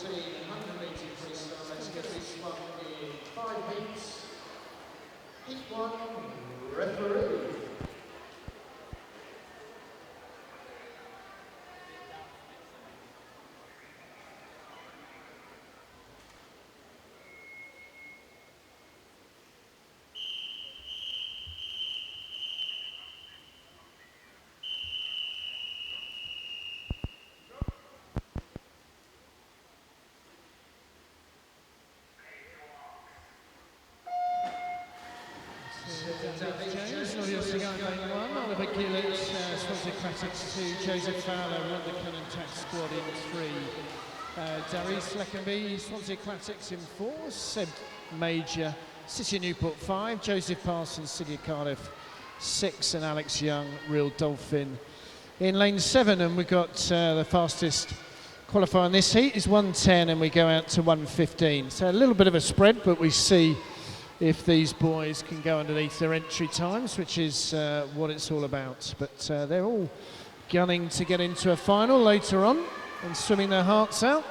100 metre freestyle. It's going to be swung in 5 heats. Heat 1, referee. Oliver Gillett, Swansea Classics 2, Joseph Fowler, Ronda Cannon Tax Squad in 3, Davies, LeConte, Swansea Classics in 4, Seb Major, City of Newport 5, Joseph Parsons, City of Cardiff 6, and Alex Young, Real Dolphin in lane 7. And we've got the fastest qualifier in this heat is 1:10, and we go out to 1:15. So a little bit of a spread, but we see if these boys can go underneath their entry times, which is what it's all about. But they're all gunning to get into a final later on and swimming their hearts out.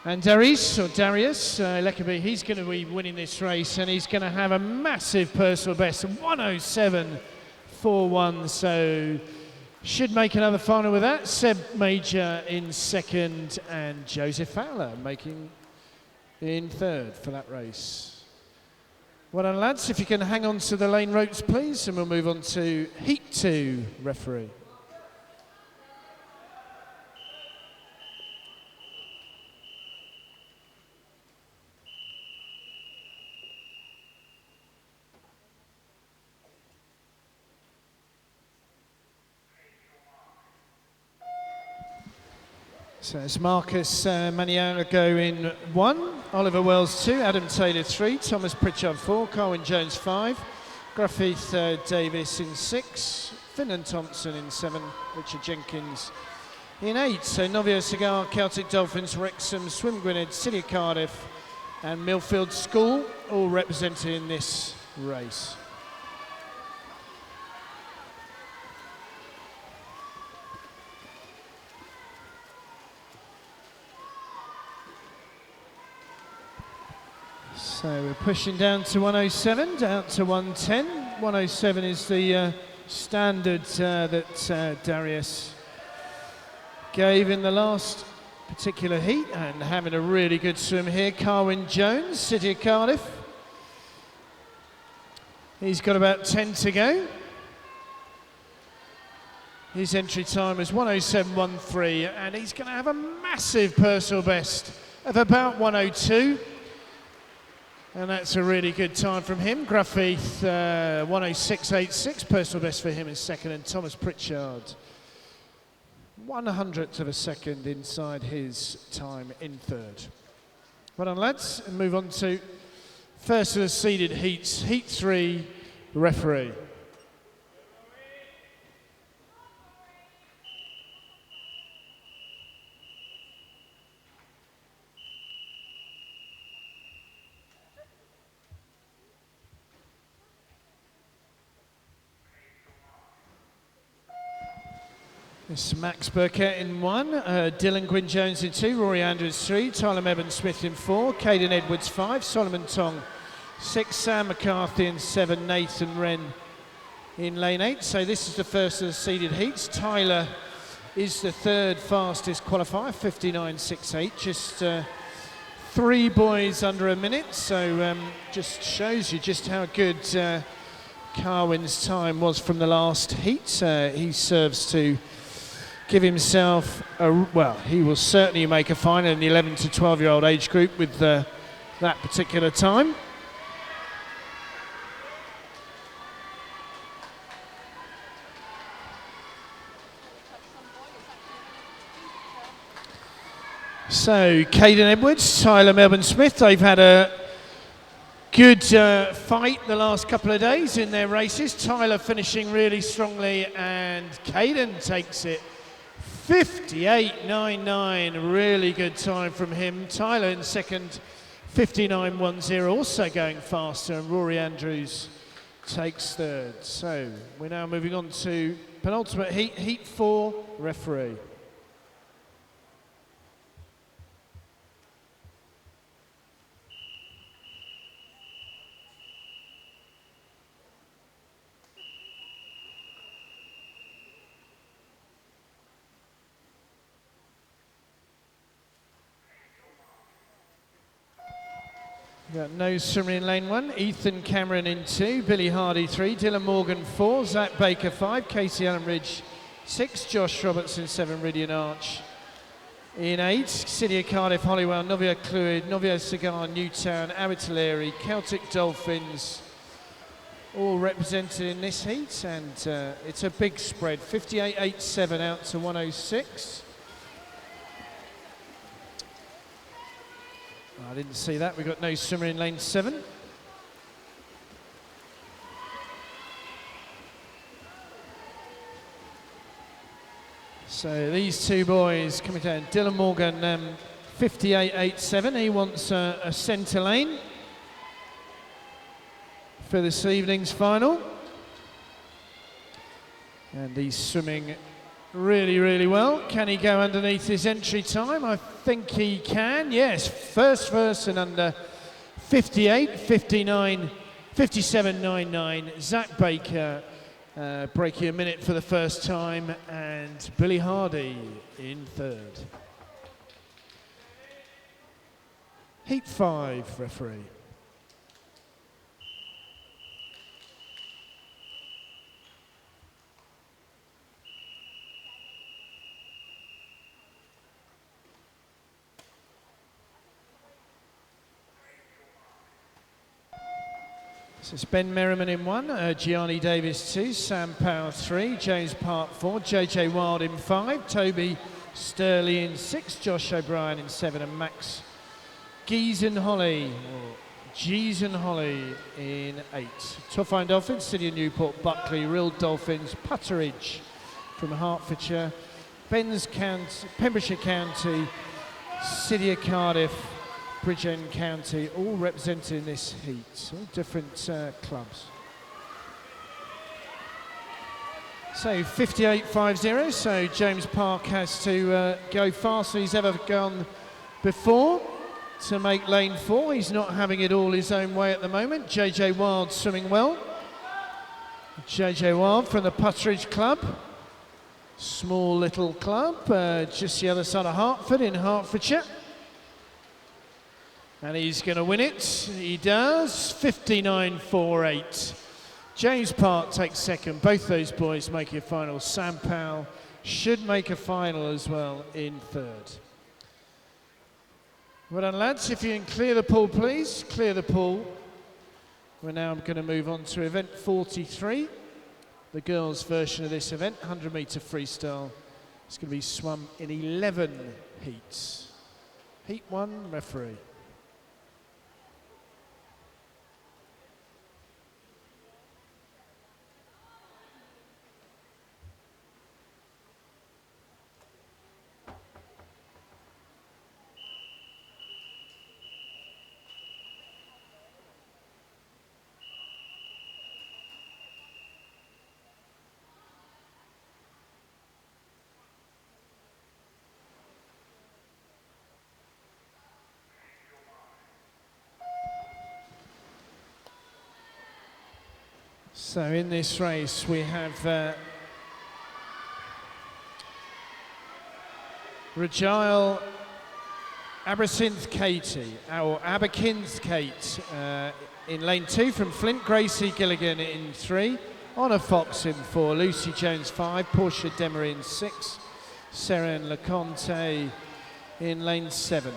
And Darius, Lekaby, he's going to be winning this race, and he's going to have a massive personal best, 107.41, so should make another final with that. Seb Major in 2nd, and Joseph Fowler making in 3rd for that race. Well done, lads. If you can hang on to the lane ropes, please, and we'll move on to Heat 2, referee. So it's Marcus Maniago in 1, Oliver Wells 2, Adam Taylor 3, Thomas Pritchard 4, Carwyn Jones 5, Gruffyd Davies in 6, Finlay Thomson in 7, Richard Jenkins in 8. So Novio Cigar, Celtic Dolphins, Wrexham, Swim Gwynedd, City of Cardiff and Millfield School all represented in this race. So we're pushing down to 107, down to 110. 107 is the standard that Darius gave in the last particular heat, and having a really good swim here. Carwyn Jones, City of Cardiff. He's got about 10 to go. His entry time is 107.13, and he's going to have a massive personal best of about 102. And that's a really good time from him. Gruffyd 106.86, personal best for him in 2nd, and Thomas Pritchard 100th of a second inside his time in 3rd. Well done, lads, and move on to first of the seeded heats, Heat 3, referee. It's Max Burkett in 1, Dylan Gwyn Jones in 2, Rory Andrews 3, Tyler Merriman Smith in 4, Caden Edwards 5, Solomon Tong 6, Sam McCarthy in 7, Nathan Wren in lane 8. So this is the first of the seeded heats. Tyler is the 3rd fastest qualifier, 59.68, just 3 boys under a minute. So just shows you just how good Carwyn's time was from the last heat. He serves to give himself he will certainly make a final in the 11 to 12-year-old age group with that particular time. So Caden Edwards, Tyler Melbourne Smith, they've had a Good fight the last couple of days in their races. Tyler finishing really strongly, and Caden takes it 58.99. Really good time from him. Tyler in second, 59.10, also going faster, and Rory Andrews takes third. So we're now moving on to penultimate heat, heat 4, referee. Got no Seren in lane 1, Ethan Cameron in 2, Billy Hardy 3, Dylan Morgan 4, Zach Baker 5, Casey Allen Ridge 6, Josh Robertson 7, Ridian Arch in 8, City of Cardiff, Holywell, Novia Clwyd, Novia Cigar, Newtown, Abertillery, Celtic Dolphins, all represented in this heat, and it's a big spread, 58.87 out to 106. I didn't see that. We've got no swimmer in lane 7. So these two boys coming down. Dylan Morgan, 58.87. He wants a centre lane for this evening's final. And he's swimming really, really well. Can he go underneath his entry time? I think he can, yes. First person under 58, 59, 57.99. Zach Baker breaking a minute for the first time, and Billy Hardy in third. Heat 5, referee. So it's Ben Merriman in 1, Gianni Davies 2, Sam Power 3, James Park 4, JJ Wild in 5, Toby Sturley in 6, Josh O'Brien in 7, and Max Giesenholly in 8. Toffine Dolphins, City of Newport, Buckley, Real Dolphins, Putteridge from Hertfordshire, Pembrokeshire County, City of Cardiff, Bridgend County, all represented in this heat, all different clubs. So 58.50, so James Park has to go faster than he's ever gone before to make lane 4. He's not having it all his own way at the moment. JJ Wild swimming well. JJ Wild from the Putteridge Club. Small little club, just the other side of Hertford in Hertfordshire. And he's going to win it. He does. 59.48. James Park takes second. Both those boys make a final. Sam Powell should make a final as well in third. Well done, lads. If you can clear the pool, please. Clear the pool. We're now going to move on to event 43, the girls' version of this event, 100-metre freestyle. It's going to be swum in 11 heats. Heat 1, referee. So in this race we have Richar Abracinskaite in lane 2 from Flint, Graci Gilligan in 3, Honor Fox in 4, Lucy Jones 5, Porsche Demery in 6, Seren LeConte in lane 7.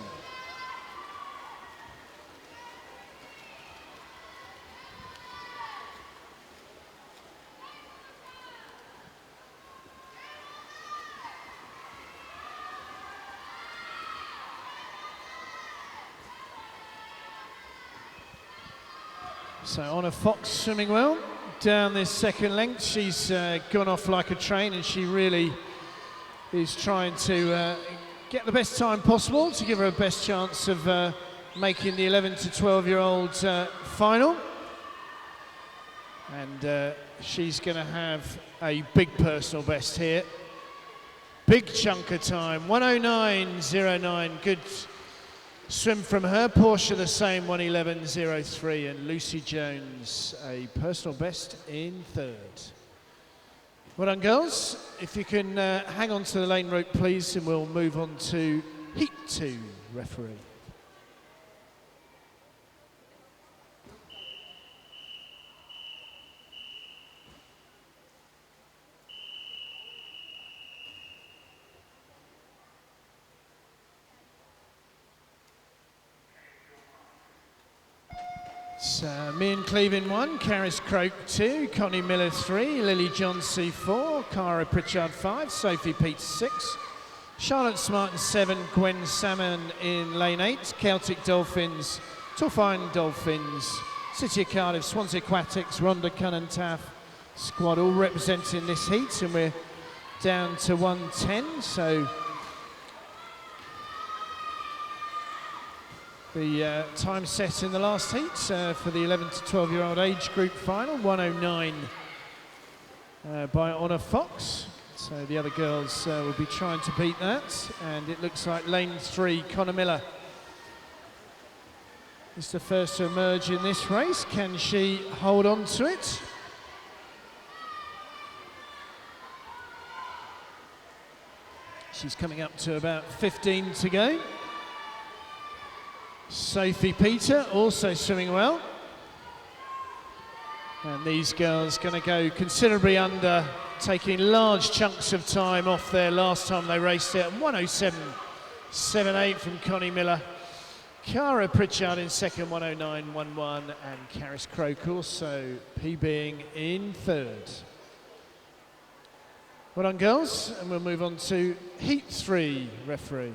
So Honor Fox swimming well down this second length. She's gone off like a train, and she really is trying to get the best time possible to give her a best chance of making the 11 to 12-year-old final. And she's going to have a big personal best here. Big chunk of time, 109.09. Good swim from her. Porsche the same, 111.03. And Lucy Jones, a personal best in third. Well done, girls. If you can hang on to the lane rope, please, and we'll move on to Heat 2, referee. So, Mean Cleveland 1, Caris Croak 2, Connie Miller 3, Lily Johnsey 4, Cara Pritchard 5, Sophie Peets 6, Charlotte Smartin 7, Gwen Salmon in lane 8, Celtic Dolphins, Torfine Dolphins, City of Cardiff, Swansea Aquatics, Rhonda Cunnan Taff squad all representing this heat, and we're down to 110. So the time set in the last heat for the 11 to 12-year-old age group final, 109 by Honor Fox. So the other girls will be trying to beat that, and it looks like lane 3, Connor Miller is the first to emerge in this race. Can she hold on to it? She's coming up to about 15 to go. Sophie Peter also swimming well. And these girls going to go considerably under, taking large chunks of time off their last time they raced it. 107.78 from Connie Miller. Cara Pritchard in second, 109.11, and Caris Croak also PBing in third. Well done, girls, and we'll move on to Heat 3, referee.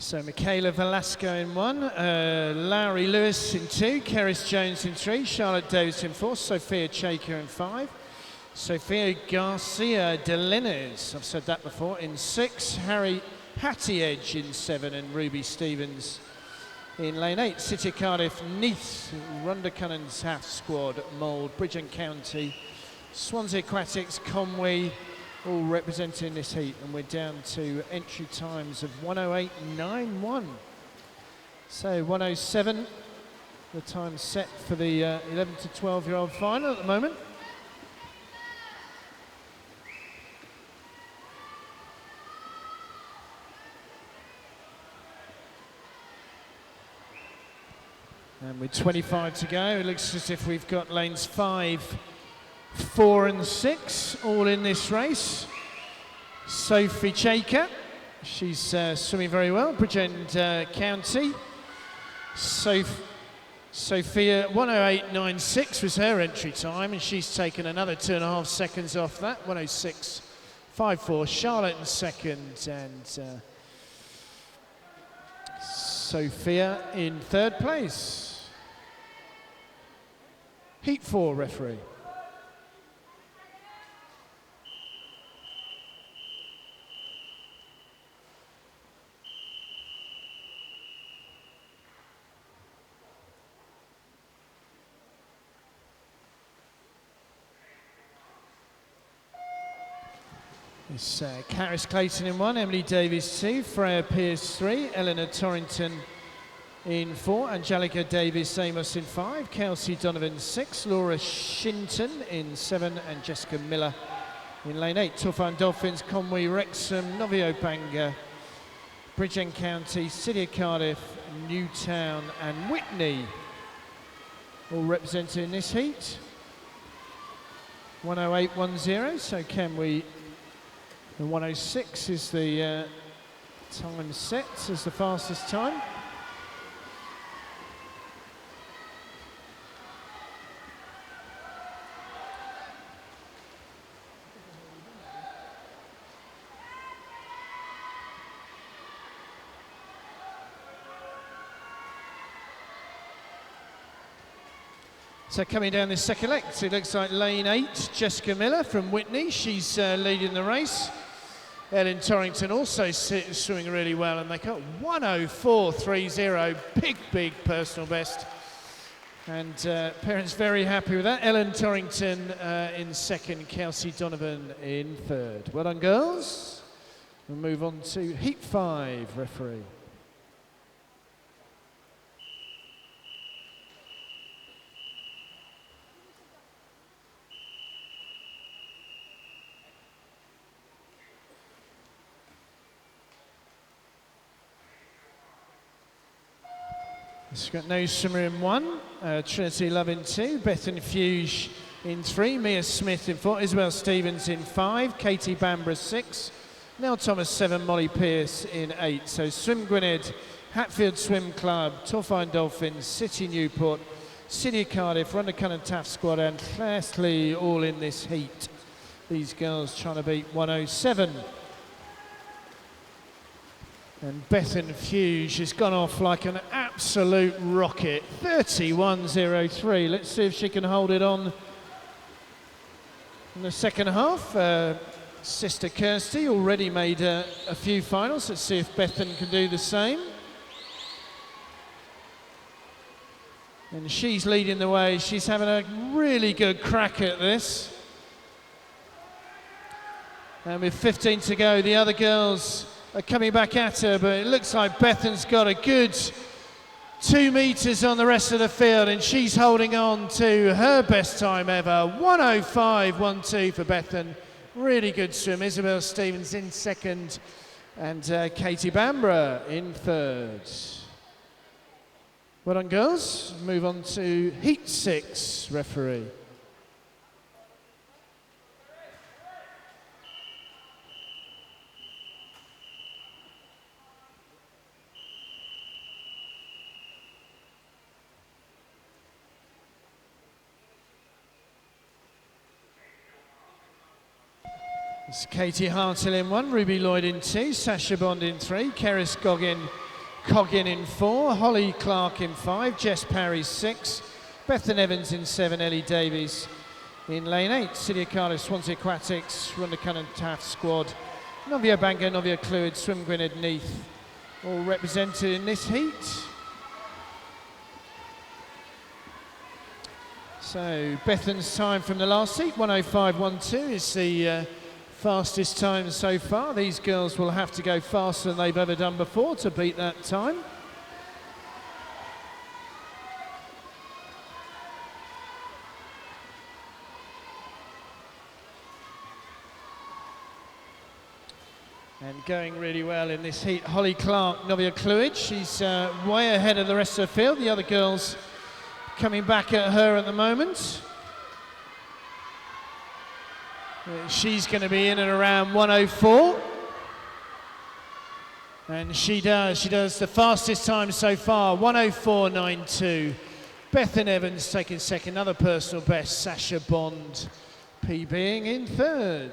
So Michaela Velasco in 1, Lowry Lewis in 2, Keris Jones in 3, Charlotte Davies in 4, Sophia Chayka in 5, Sophia Garcia de Linares, I've said that before, in 6, Hattie Edge in 7, and Ruby Stevens in lane 8. City of Cardiff, Neath, Rhonda Cunnan's half squad, Mould, Bridgend County, Swansea Aquatics, Conway, all representing this heat, and we're down to entry times of 108.91. So 107, the time set for the 11 to 12-year-old final at the moment. And with 25 to go, it looks as if we've got lanes 5, 4 and 6 all in this race. Sophie Chayka, she's swimming very well. Bridgend County. Sophia, 108.96 was her entry time, and she's taken another 2.5 seconds off that. 106.54. Charlotte in second, and Sophia in third place. Heat 4, referee. It's Caris Clayton in 1, Emily Davies 2, Freya Pierce 3, Eleanor Torrington in 4, Angelica Davies Amos in 5, Kelsey Donovan 6, Laura Shinton in 7, and Jessica Miller in lane 8. Torfine Dolphins, Conway, Wrexham, Novio Bangor, Bridgend County, City of Cardiff, Newtown and Whitney all representing this heat. 108.10, so can we... The 106 is the time set as the fastest time. So coming down this second leg, it looks like lane 8, Jessica Miller from Whitney. She's leading the race. Ellen Torrington also swimming really well, and they got 104.30, big personal best. And parents very happy with that. Ellen Torrington in second, Kelsey Donovan in third. Well done, girls. We'll move on to heat 5, referee. It's got no swimmer in 1, Trinity Love in 2, Bethan Fuge in 3, Mia Smith in 4, Isabel Stevens in 5, Katie Bambra 6, Nell Thomas 7, Molly Pierce in 8. So Swim Gwynedd, Hatfield Swim Club, Torfine Dolphins, City Newport, City of Cardiff, Rhondda Cunningham Taft Squad and Clasley all in this heat. These girls trying to beat 107. And Bethan Fuge has gone off like an absolute rocket, 31.03. Let's see if she can hold it on in the second half. Sister Kirsty already made a few finals. Let's see if Bethan can do the same. And she's leading the way. She's having a really good crack at this. And with 15 to go, the other girls are coming back at her, but it looks like Bethan's got a good 2 meters on the rest of the field, and she's holding on to her best time ever, 105.12 for Bethan. Really good swim. Isabel Stevens in second, and Katie Bambra in third. Well done, girls. Move on to heat 6, referee. It's Katie Hartle in 1, Ruby Lloyd in 2, Sasha Bond in 3, Keris Coggin in 4, Holly Clark in 5, Jess Parry 6, Bethan Evans in 7, Ellie Davies in lane 8, City of Cardiff, Swansea Aquatics, Rhondda Cunningham Taft Squad, Novia Bangor, Novia Clwyd, Swim Gwynedd, Neath, all represented in this heat. So Bethan's time from the last heat, 105.12 is the fastest time so far. These girls will have to go faster than they've ever done before to beat that time. And going really well in this heat, Holly Clark, Novia Clwyd. She's way ahead of the rest of the field. The other girls coming back at her at the moment. She's going to be in and around 104. And she does the fastest time so far, 104.92. Bethan Evans taking second, another personal best, Sasha Bond PBing in third.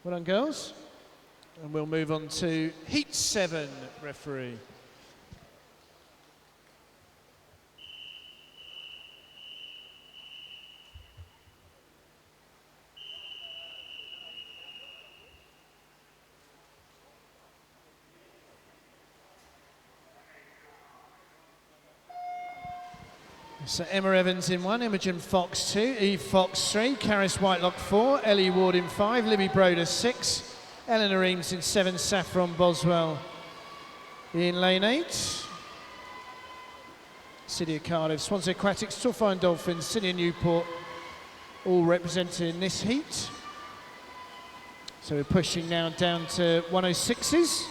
Well done, girls. And we'll move on to heat 7, referee. So Emma Evans in 1, Imogen Fox 2, Eve Fox 3, Caris Whitelock 4, Ellie Ward in 5, Libby Broder 6, Eleanor Eames in 7, Saffron Boswell in lane 8. City of Cardiff, Swansea Aquatics, Torfine Dolphins, City of Newport, all represented in this heat. So we're pushing now down to 106s,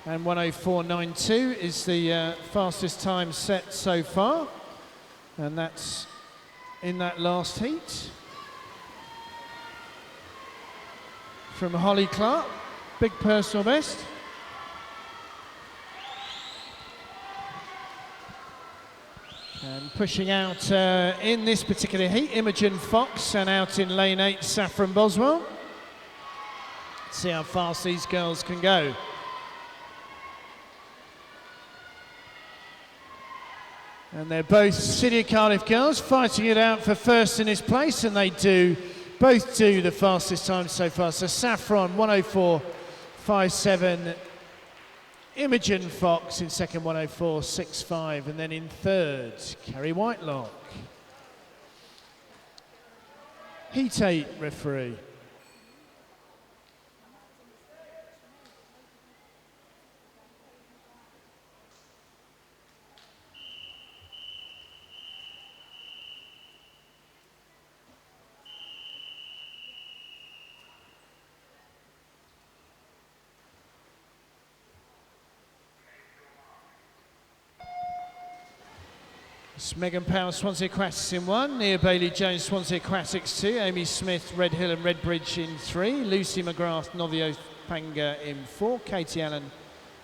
and 104.92 is the fastest time set so far. And that's in that last heat. from Holly Clark. Big personal best. And pushing out in this particular heat, Imogen Fox, and out in lane 8, Saffron Boswell. See how fast these girls can go. And they're both City of Cardiff girls fighting it out for first in this place, and they both do the fastest time so far. So Saffron, 104.57. Imogen Fox in second, 104.65, and then in third, Kerry Whitelock. Heat 8 referee. Megan Powell, Swansea Aquatics in 1, Nia Bailey-Jones, Swansea Aquatics 2, Amy Smith, Red Hill and Redbridge in 3, Lucy McGrath, Novio Panga in 4, Katie Allen,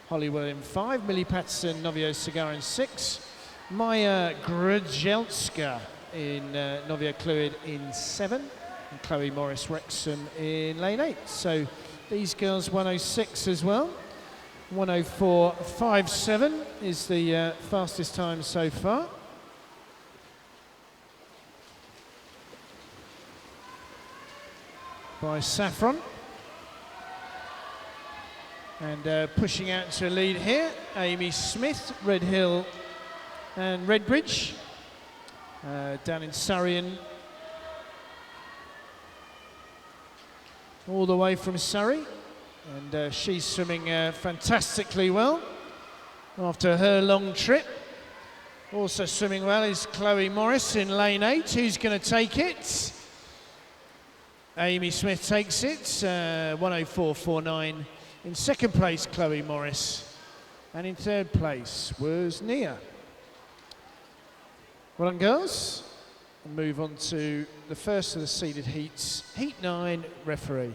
Hollywood in 5, Millie Patterson, Novio Cigar in 6, Maya Grzelska in Novio Cluid in 7, and Chloe Morris Wrexham in lane 8. So these girls 106 as well. 104.57 is the fastest time so far. By Saffron. And pushing out to a lead here, Amy Smith, Red Hill and Redbridge. Down in Surrey, and all the way from Surrey. And she's swimming fantastically well after her long trip. Also swimming well is Chloe Morris in lane 8. Who's going to take it? Amy Smith takes it, 104.49. In second place, Chloe Morris. And in third place was Nia. Well done, girls. We'll move on to the first of the seeded heats. Heat 9, referee.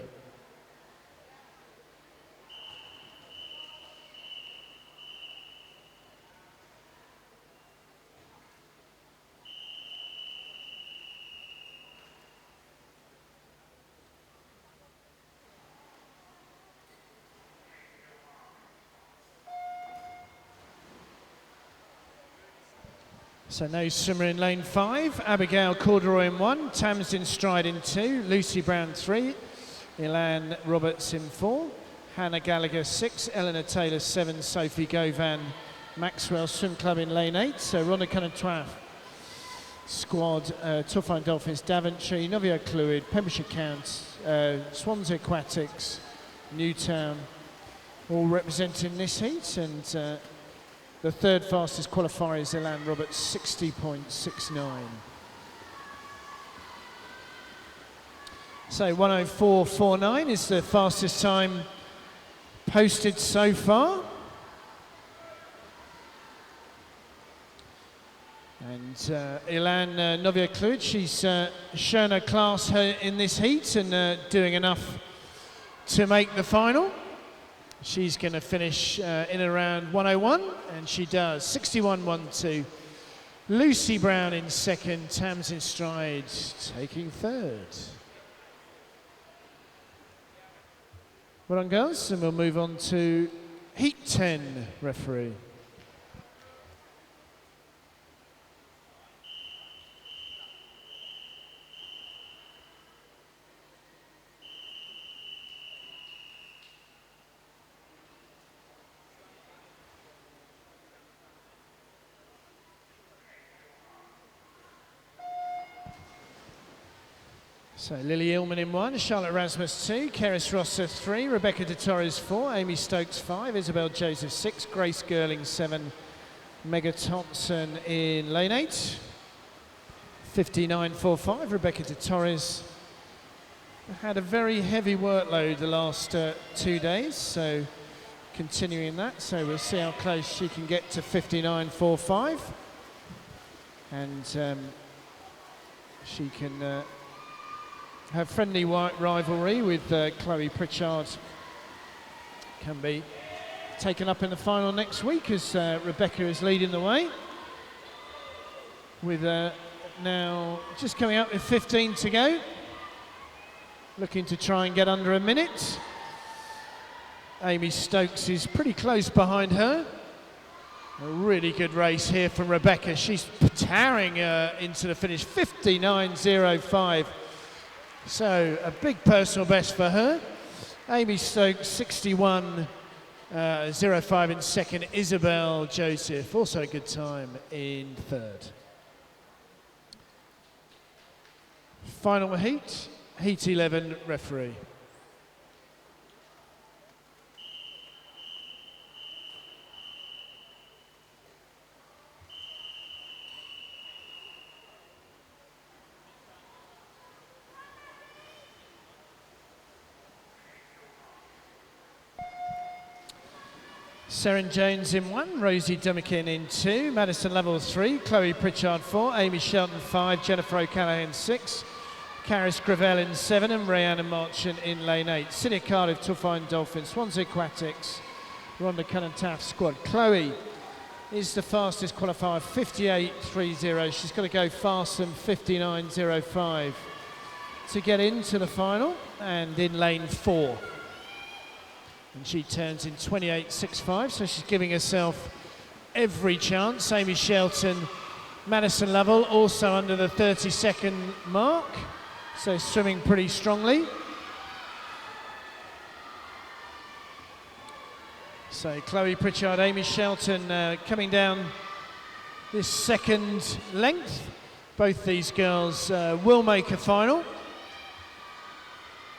So no swimmer in lane 5, Abigail Corduroy in 1, Tamsin Stride in 2, Lucy Brown 3, Elan Roberts in 4, Hannah Gallagher 6, Eleanor Taylor 7, Sophie Govan, Maxwell Swim Club in lane 8, so Rhonda Cunningham squad, Tuffine Dolphins, Daventry, Novio Cluid, Pembrokeshire Counts, Swansea Aquatics, Newtown, all representing this heat, and the third fastest qualifier is Elan Roberts, 60.69. So 104.49 is the fastest time posted so far. And Elan Novia Cluid, she's shown her class in this heat and doing enough to make the final. She's going to finish in around 101, and she does. 61.12. Lucy Brown in second, Tamsin Stride taking third. Well done, girls, and we'll move on to Heat 10, referee. So Lily Illman in 1, Charlotte Rasmus 2, Keris Rosser 3, Rebecca de Torres 4, Amy Stokes 5, Isabel Joseph 6, Grace Girling 7, Mega Thompson in lane 8. 59.45, Rebecca de Torres had a very heavy workload the last 2 days, so continuing that, so we'll see how close she can get to 59.45. And she can her friendly rivalry with Chloe Pritchard can be taken up in the final next week as Rebecca is leading the way with now just coming up with 15 to go, looking to try and get under a minute. Amy Stokes is pretty close behind her. A really good race here from Rebecca. She's towering into the finish, 59.05. So a big personal best for her. Amy Stokes, 61.05 in second. Isabel Joseph, also a good time in third. Final heat, heat 11, referee. Seren Jones in 1, Rosie Dummikin in 2, Madison Level 3, Chloe Pritchard 4, Amy Shelton 5, Jennifer O'Callaghan 6, Caris Gravel in 7, and Rhiannon Marchant in lane 8. City of Cardiff, Tuffine Dolphins, Swansea Aquatics, Rhonda Cullen-Taft squad. Chloe is the fastest qualifier, 58.30. She's got to go faster than 59.05 to get into the final, and in lane 4. And she turns in 28.65, so she's giving herself every chance. Amy Shelton, Madison Lovell, also under the 30-second mark, so swimming pretty strongly. So Chloe Pritchard, Amy Shelton coming down this second length. Both these girls will make a final.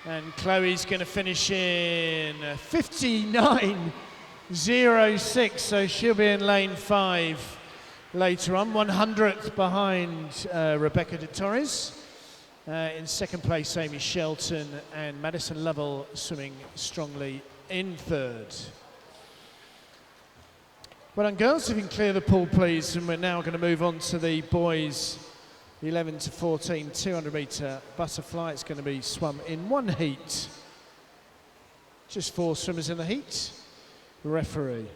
And Chloe's going to finish in 59.06, so she'll be in lane 5 later on, 100th behind Rebecca de Torres. In second place, Amy Shelton, and Madison Lovell swimming strongly in third. Well done, girls. If you can clear the pool, please. And we're now going to move on to the boys' 11 to 14 200-metre butterfly. It's going to be swum in 1 heat. Just 4 swimmers in the heat. Referee.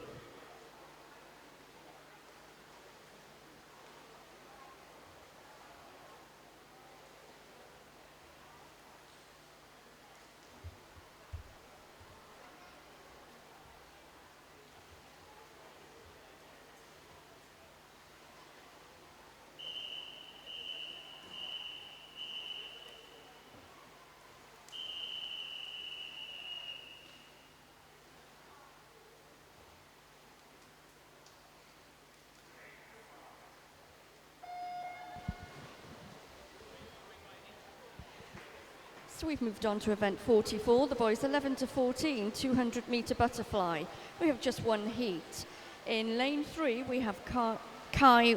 So we've moved on to event 44, the boys 11 to 14, 200-metre butterfly. We have just 1 heat. In lane 3, we have Kai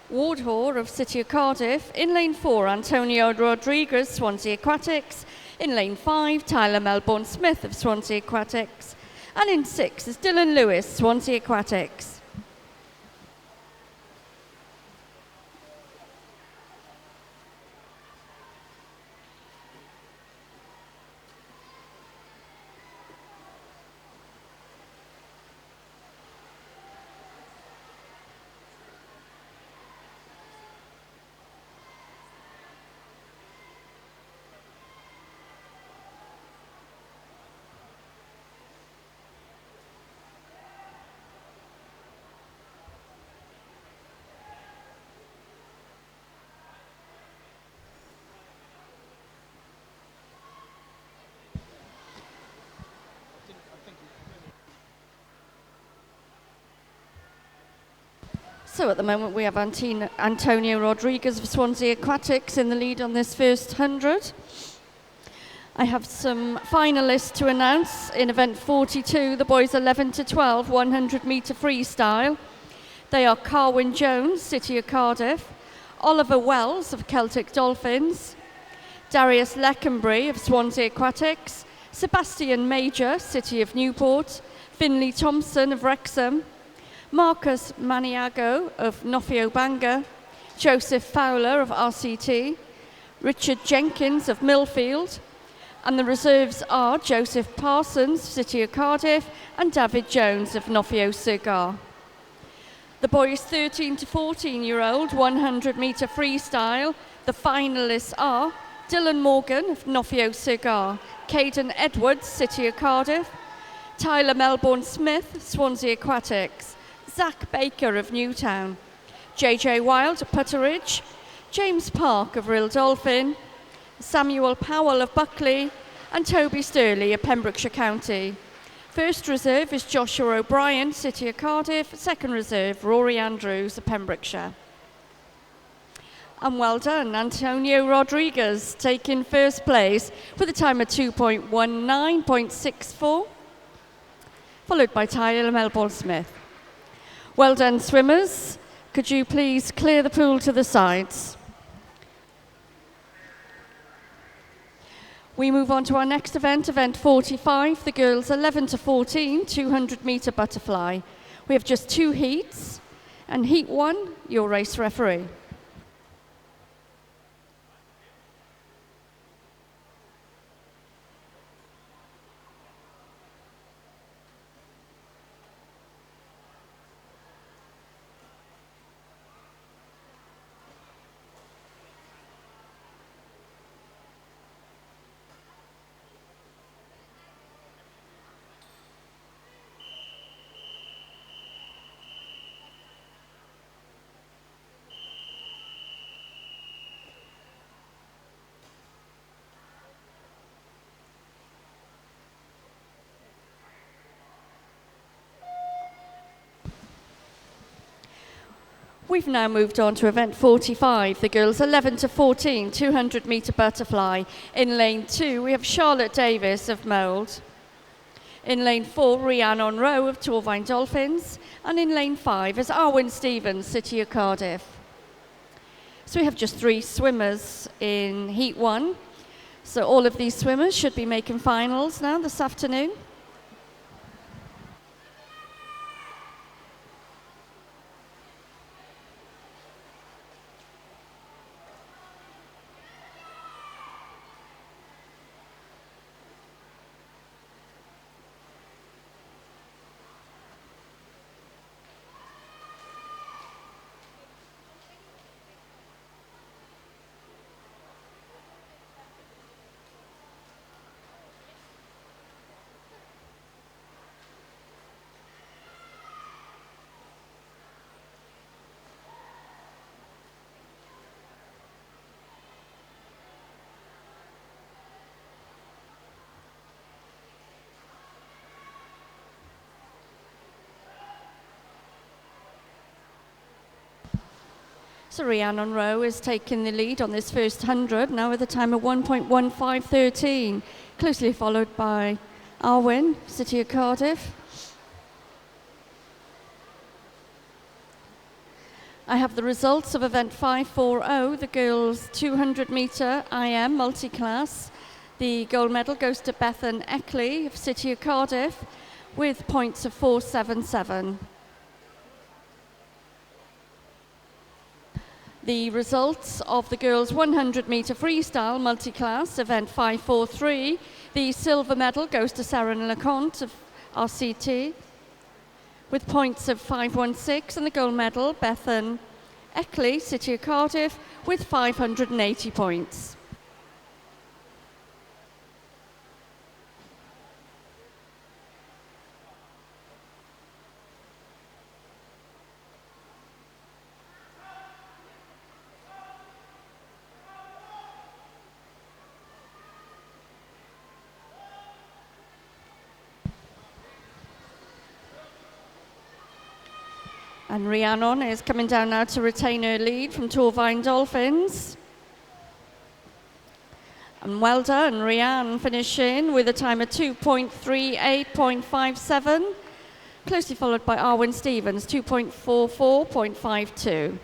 Wardhaw of City of Cardiff. In lane 4, Antonio Rodriguez, Swansea Aquatics. In lane 5, Tyler Melbourne-Smith of Swansea Aquatics. And in 6 is Dylan Lewis, Swansea Aquatics. So at the moment we have Antonio Rodriguez of Swansea Aquatics in the lead on this first 100. I have some finalists to announce in event 42, the boys 11 to 12, 100-metre freestyle. They are Carwyn Jones, City of Cardiff, Oliver Wells of Celtic Dolphins, Darius Leckenbury of Swansea Aquatics, Sebastian Major, City of Newport, Finlay Thomson of Wrexham, Marcus Maniago of Nofio Banga, Joseph Fowler of RCT, Richard Jenkins of Millfield, and the reserves are Joseph Parsons, City of Cardiff, and David Jones of Nofio Cigar. The boys 13 to 14-year-old 100-metre freestyle, the finalists are Dylan Morgan of Nofio Cigar, Caden Edwards, City of Cardiff, Tyler Melbourne Smith, Swansea Aquatics, Zach Baker of Newtown, JJ Wild of Putteridge, James Park of Rill Dolphin, Samuel Powell of Buckley, and Toby Sturley of Pembrokeshire County. First reserve is Joshua O'Brien, City of Cardiff. Second reserve, Rory Andrews of Pembrokeshire. And well done, Antonio Rodriguez taking first place with a time of 2.19.64, followed by Tyler Melbourne Smith. Well done, swimmers. Could you please clear the pool to the sides? We move on to our next event, event 45, the girls 11 to 14, 200-metre butterfly. We have just 2 heats, and heat 1, your race referee. We've now moved on to event 45, the girls 11 to 14, 200-metre butterfly. In lane 2, we have Charlotte Davies of Mould. In lane 4, Rhiannon Rowe of Torvine Dolphins. And in lane 5 is Arwen Stevens, City of Cardiff. So we have just 3 swimmers in heat 1. So all of these swimmers should be making finals now this afternoon. So Rhiannon Rowe is taking the lead on this first 100, now with a time of 1.1513, closely followed by Arwen, City of Cardiff. I have the results of event 540, the girls 200-metre IM multi-class. The gold medal goes to Bethan Eckley of City of Cardiff with points of 477. The results of the girls 100-metre freestyle multi-class, event 543. The silver medal goes to Seren and LeConte of RCT with points of 516, and the gold medal, Bethan Eckley, City of Cardiff, with 580 points. And Rhiannon is coming down now to retain her lead from Torvine Dolphins. And well done, Rhiannon finishing with a time of 2.38.57, closely followed by Arwen Stevens, 2.44.52.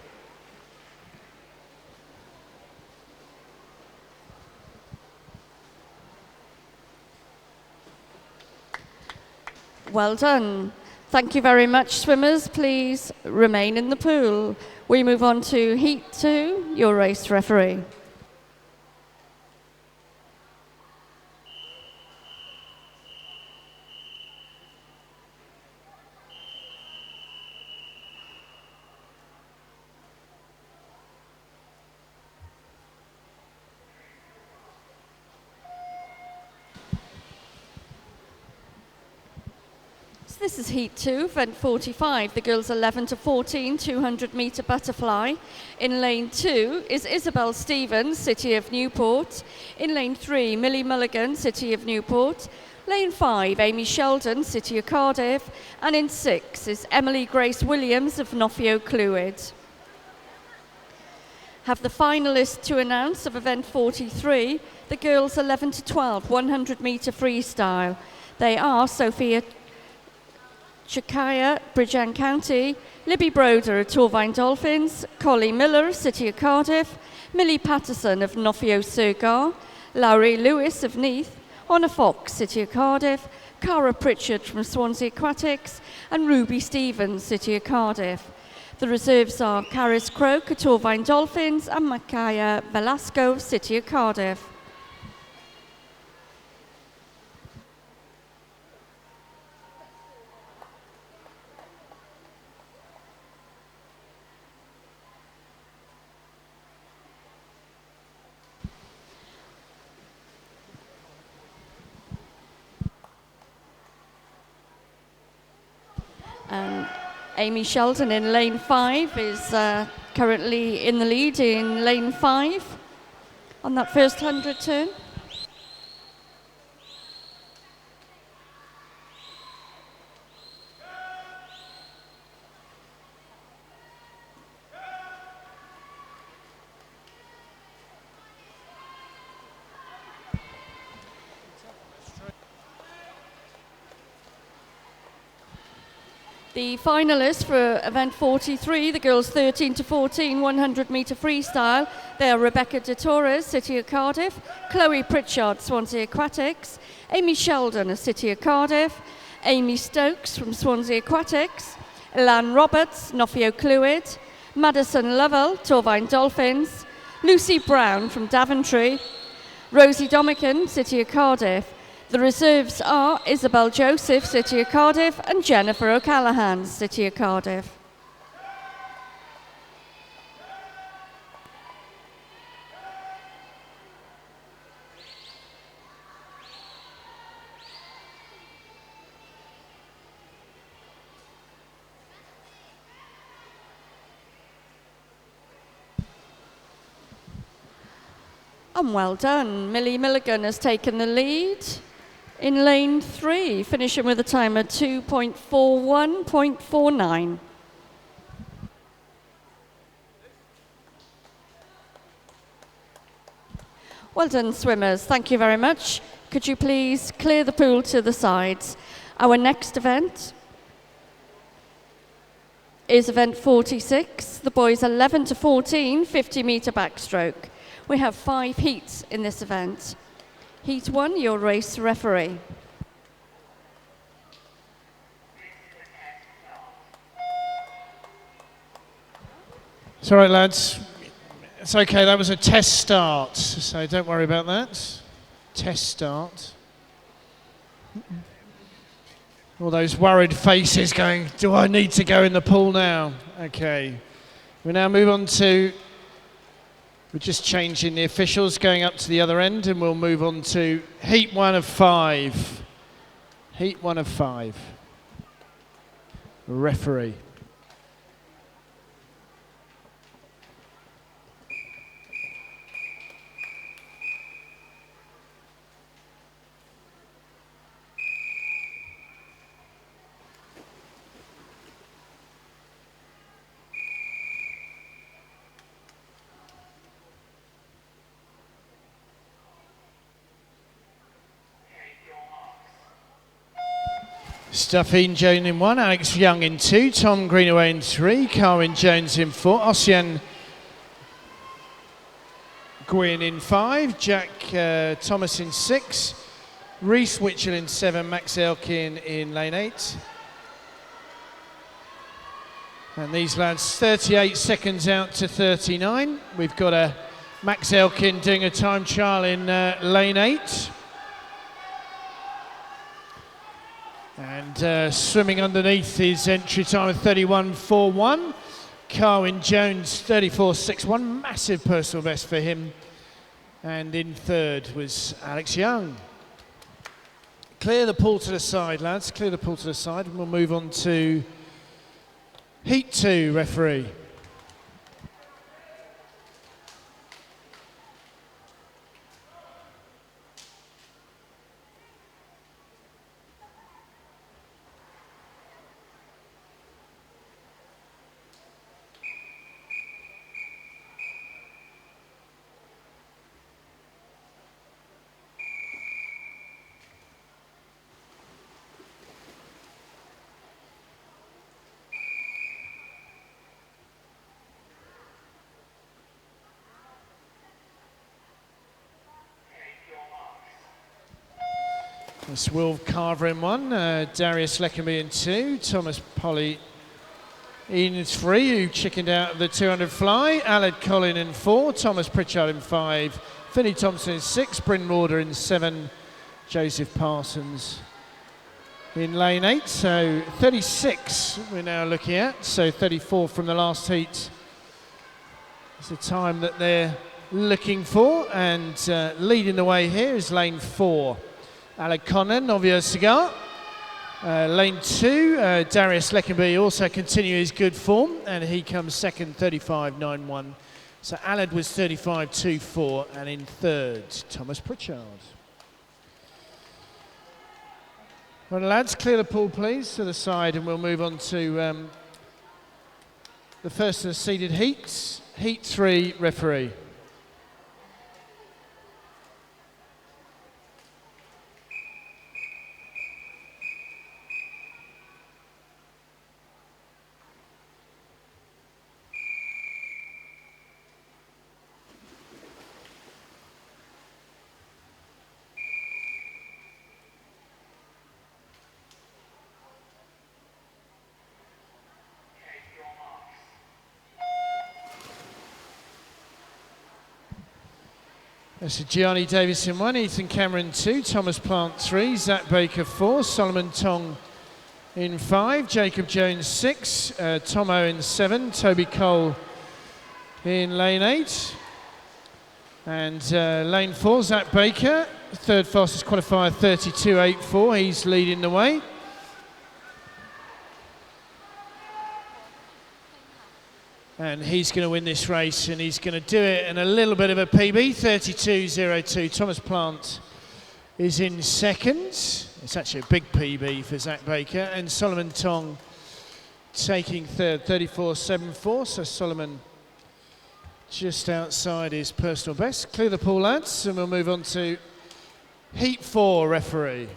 Well done. Thank you very much, swimmers. Please remain in the pool. We move on to Heat 2, your race referee. So this is Heat 2, event 45, the girls 11 to 14, 200 metre butterfly. In lane 2 is Isabel Stevens, City of Newport. In lane 3, Millie Mulligan, City of Newport. Lane 5, Amy Sheldon, City of Cardiff. And in 6 is Emily Grace Williams of Nofio Clwyd. Have the finalists to announce of event 43, the girls 11 to 12, 100 metre freestyle. They are Sophia Chayka, Bridgend County, Libby Broder of Torvine Dolphins, Collie Miller, City of Cardiff, Millie Patterson of Nofio Surgar, Laurie Lewis of Neath, Honor Fox, City of Cardiff, Cara Pritchard from Swansea Aquatics, and Ruby Stevens, City of Cardiff. The reserves are Caris Croak of Torvine Dolphins and Makaya Velasco, City of Cardiff. Amy Sheldon in lane 5 is currently in the lead in lane 5 on that first 100 turn. The finalists for event 43, the girls 13 to 14, 100 metre freestyle. They are Rebecca de Torres, City of Cardiff, Chloe Pritchard, Swansea Aquatics, Amy Sheldon of City of Cardiff, Amy Stokes from Swansea Aquatics, Elan Roberts, Nofio Clwyd, Madison Lovell, Torvine Dolphins, Lucy Brown from Daventry, Rosie Domican, City of Cardiff. The reserves are Isabel Joseph, City of Cardiff, and Jennifer O'Callaghan, City of Cardiff. And well done. Millie Milligan has taken the lead in lane 3, finishing with a time of 2.41.49. Well done, swimmers. Thank you very much. Could you please clear the pool to the sides? Our next event is event 46, the boys 11 to 14, 50 metre backstroke. We have 5 heats in this event. Heat 1, your race referee. It's all right, lads. It's okay, that was a test start, so don't worry about that. Test start. All those worried faces going, do I need to go in the pool now? Okay. We now move on to, we're just changing the officials going up to the other end, and we'll move on to Heat 1 of 5. Heat 1 of 5. Referee. Stuffine Jones in 1, Alex Young in 2, Tom Greenaway in 3, Carwyn Jones in 4, Ossian Gwyn in 5, Jack Thomas in 6, Reese Witchell in 7, Max Elkin in lane 8. And these lads 38 seconds out to 39. We've got a Max Elkin doing a time trial in lane 8. And swimming underneath his entry time of 31.41. Carwyn Jones 34.61, massive personal best for him. And in third was Alex Young. Clear the pool to the side, lads. Clear the pool to the side. And we'll move on to Heat 2, referee. It's Will Carver in 1, Darius Leckenby in 2, Thomas Polly in 3, who chickened out of the 200 fly, Aled Collin in 4, Thomas Pritchard in 5, Finlay Thomson in 6, Bryn Lauder in 7, Joseph Parsons in lane 8. So 36 we're now looking at, so 34 from the last heat. It's the time that they're looking for, and leading the way here is lane 4. Alec Connon, Novio Cigar. Lane 2, Darius Leckenby also continue his good form, and he comes second, 35.91. So Aled was 35.24, and in third, Thomas Pritchard. Well, lads, clear the pool, please, to the side, and we'll move on to the first of the seeded heats. Heat 3, referee. That's Gianni Davies in 1, Ethan Cameron 2, Thomas Plant 3, Zach Baker 4, Solomon Tong in 5, Jacob Jones 6, Tomo in 7, Toby Cole in lane 8. And lane 4, Zach Baker, third fastest qualifier, 32.84, he's leading the way. And he's going to win this race, and he's going to do it in a little bit of a PB, 32.02. Thomas Plant is in second. It's actually a big PB for Zach Baker. And Solomon Tong taking third, 34.74. So Solomon just outside his personal best. Clear the pool, lads, and we'll move on to Heat 4, referee.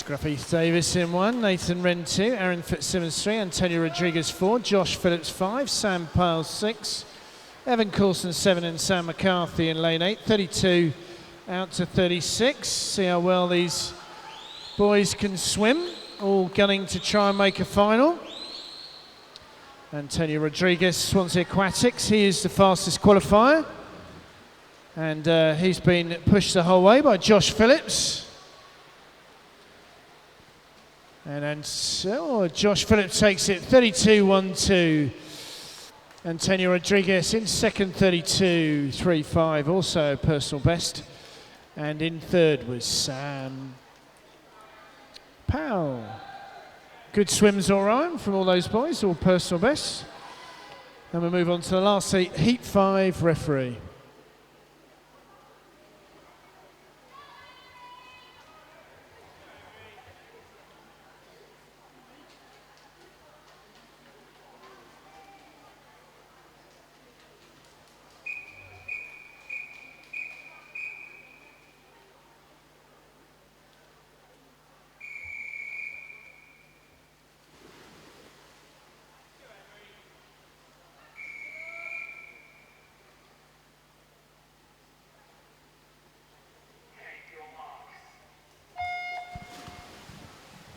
Gruffyd Davis in 1, Nathan Wren 2, Aaron Fitzsimmons 3, Antonio Rodriguez 4, Josh Phillips 5, Sam Piles 6, Evan Coulson 7, and Sam McCarthy in lane 8. 32 out to 36. See how well these boys can swim, all gunning to try and make a final. Antonio Rodriguez, Swansea Aquatics, he is the fastest qualifier, and he's been pushed the whole way by Josh Phillips. And then Josh Phillips takes it, 32.12. Antonio Rodriguez in second, 32.35, also personal best. And in third was Sam Powell. Good swims all right from all those boys, all personal best. And we move on to the last heat, Heat 5, referee.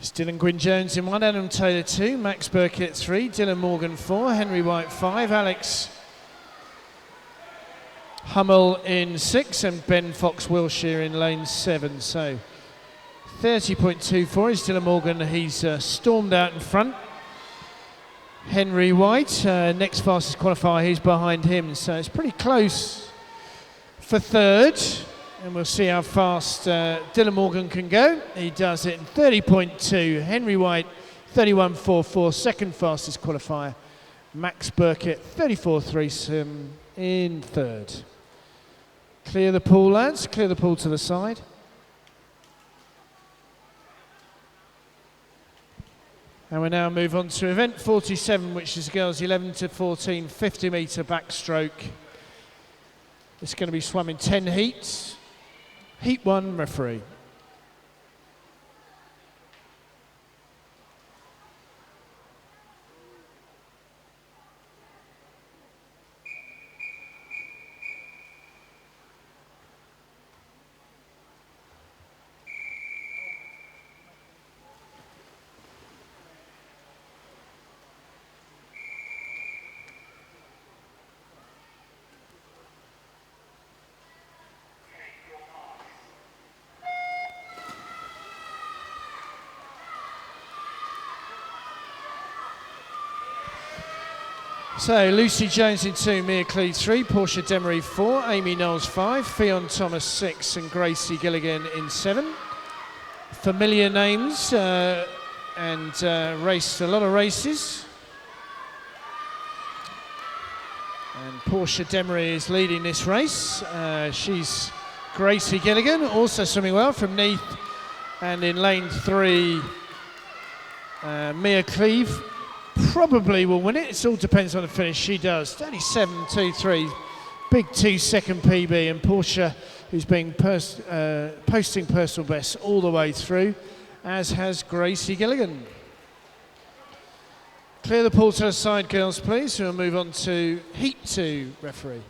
It's Dylan Gwynne-Jones in 1, Adam Taylor 2, Max Burkett 3, Dylan Morgan 4, Henry White 5, Alex Hummel in 6, and Ben Fox Wilshire in lane 7. So 30.24 is Dylan Morgan. He's stormed out in front. Henry White, next fastest qualifier, he's behind him. So it's pretty close for third. And we'll see how fast Dylan Morgan can go. He does it in 30.2. Henry White, 31.44, second fastest qualifier. Max Burkett, 34.3 in third. Clear the pool, lads. Clear the pool to the side. And we now move on to event 47, which is girls 11 to 14, 50 metre backstroke. It's going to be swum in 10 heats. Heat 1, referee. So Lucy Jones in 2, Mia Cleave 3, Porsche Demery 4, Amy Knowles 5, Fionn Thomas 6 and Graci Gilligan in 7. Familiar names and raced a lot of races. And Porsche Demery is leading this race. She's Graci Gilligan, also swimming well from Neath. And in lane 3, Mia Cleave probably will win it. It all depends on the finish. She does. 37.23, big 2-second PB, and Porsche, who's been posting personal bests all the way through, as has Graci Gilligan. Clear the pool to the side, girls, please. We'll move on to Heat 2, referee.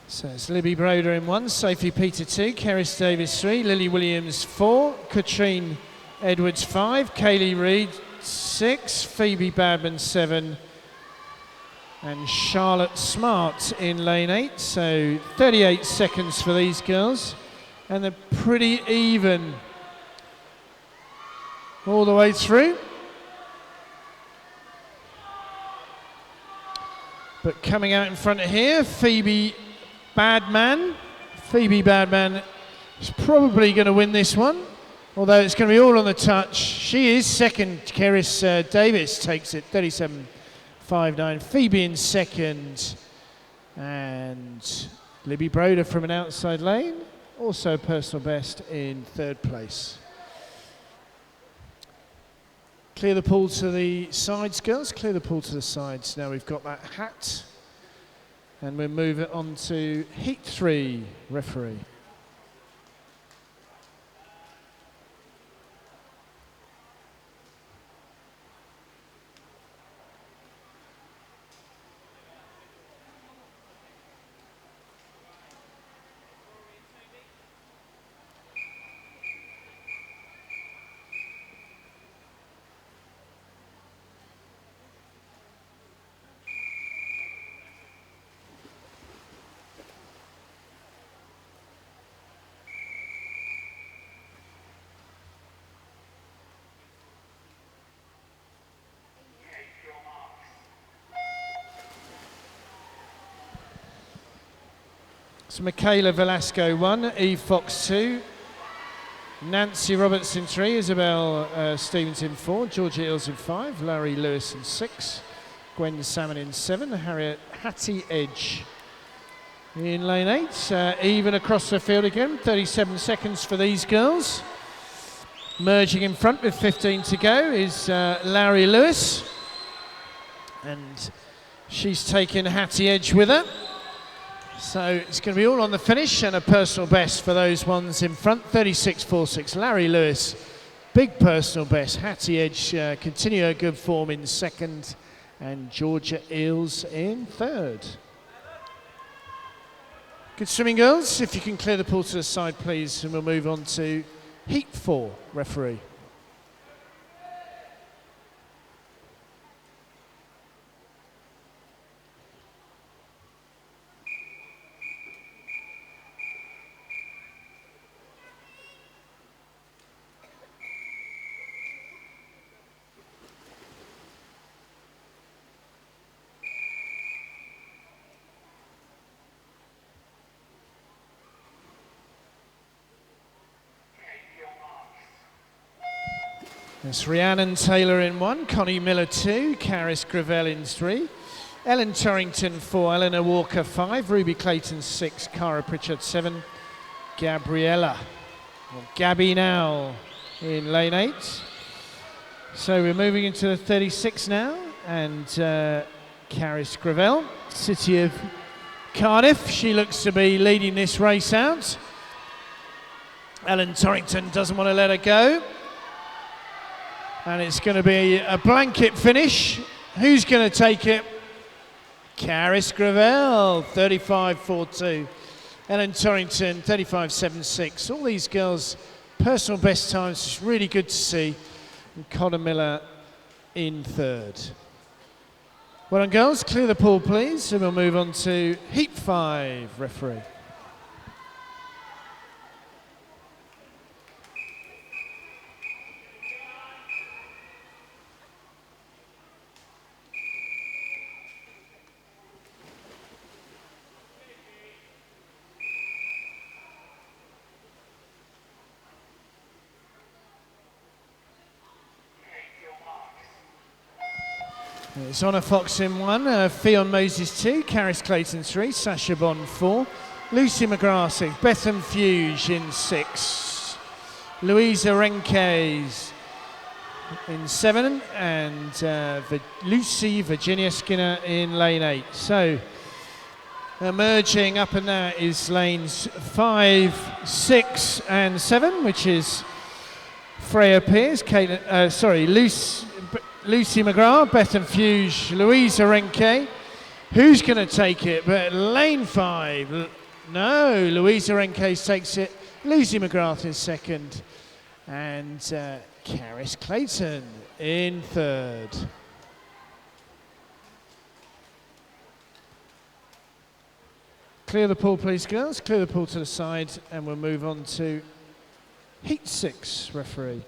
So it's Libby Broder in 1, Sophie Peter 2, Keris Davis 3, Lily Williams 4, Katrine Edwards 5, Kaylee Reid 6, Phoebe Badman 7, and Charlotte Smart in lane 8. So 38 seconds for these girls, and they're pretty even all the way through. But coming out in front of here, Phoebe Badman is probably going to win this one, although it's going to be all on the touch. She is second. Keris Davis takes it, 37.59. Phoebe in second, and Libby Broder from an outside lane, also personal best in third place. Clear the pool to the sides, girls. Clear the pool to the sides. Now we've got that hat. And we'll move it on to Heat 3, referee. So Michaela Velasco 1, Eve Fox 2, Nancy Robertson 3, Isabel Stevenson 4, Georgia Ills in 5, Larry Lewis in 6, Gwen Salmon in 7, Harriet Hattie Edge in lane 8. Even across the field again, 37 seconds for these girls. Merging in front with 15 to go is Larry Lewis, and she's taken Hattie Edge with her. So it's going to be all on the finish and a personal best for those ones in front. 36.46. Larry Lewis, big personal best. Hattie Edge continue her good form in second, and Georgia Eels in third. Good swimming, girls. If you can clear the pool to the side, please, and we'll move on to Heat 4, referee. It's Rhiannon Taylor in 1, Connie Miller 2, Caris Gravel in 3, Ellen Torrington 4, Eleanor Walker 5, Ruby Clayton 6, Cara Pritchard 7, Gabriella, or Gabby now, in lane 8. So we're moving into the 36 now, and Caris Gravel, City of Cardiff, she looks to be leading this race out. Ellen Torrington doesn't want to let her go. And it's going to be a blanket finish. Who's going to take it? Caris Gravel, 35.42. Ellen Torrington, 35.76. All these girls, personal best times. It's really good to see. And Connor Miller in third. Well done, girls. Clear the pool, please. And we'll move on to Heat 5, referee. It's Honor Fox in 1, Fionn Moses 2, Caris Clayton 3, Sasha Bond 4, Lucy McGrath 6, Bethan Fuge in 6, Louisa Renkes in 7, and Lucy Virginia Skinner in lane 8. So emerging up and there is lanes 5, 6 and 7, which is Freya Pearce, Lucy McGrath, Bethan Fuge, Louisa Renke. Who's going to take it? But lane 5, no, Louisa Renke takes it. Lucy McGrath in second, and Caris Clayton in third. Clear the pool, please, girls. Clear the pool to the side, and we'll move on to Heat 6, referee.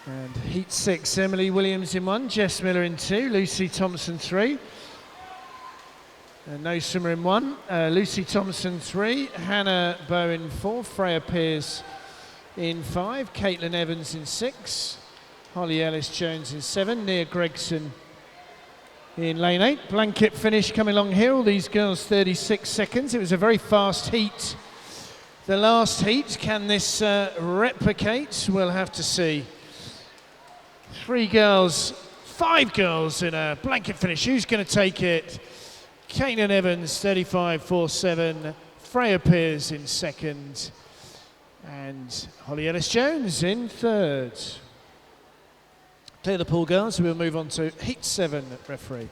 And Heat 6, Emily Williams in 1, Jess Miller in 2, Lucy Thompson 3. And no swimmer in 1, Lucy Thompson 3, Hannah Bow in 4, Freya Pearce in 5, Caitlin Evans in 6, Holly Ellis-Jones in 7, Nia Gregson in lane 8. Blanket finish coming along here, all these girls 36 seconds. It was a very fast heat. The last heat, can this replicate? We'll have to see. 5 girls in a blanket finish. Who's going to take it? Caitlin Evans, 35.47. Freya Pearce in second. And Holly Ellis-Jones in third. Clear the pool, girls. We'll move on to Heat 7, referee.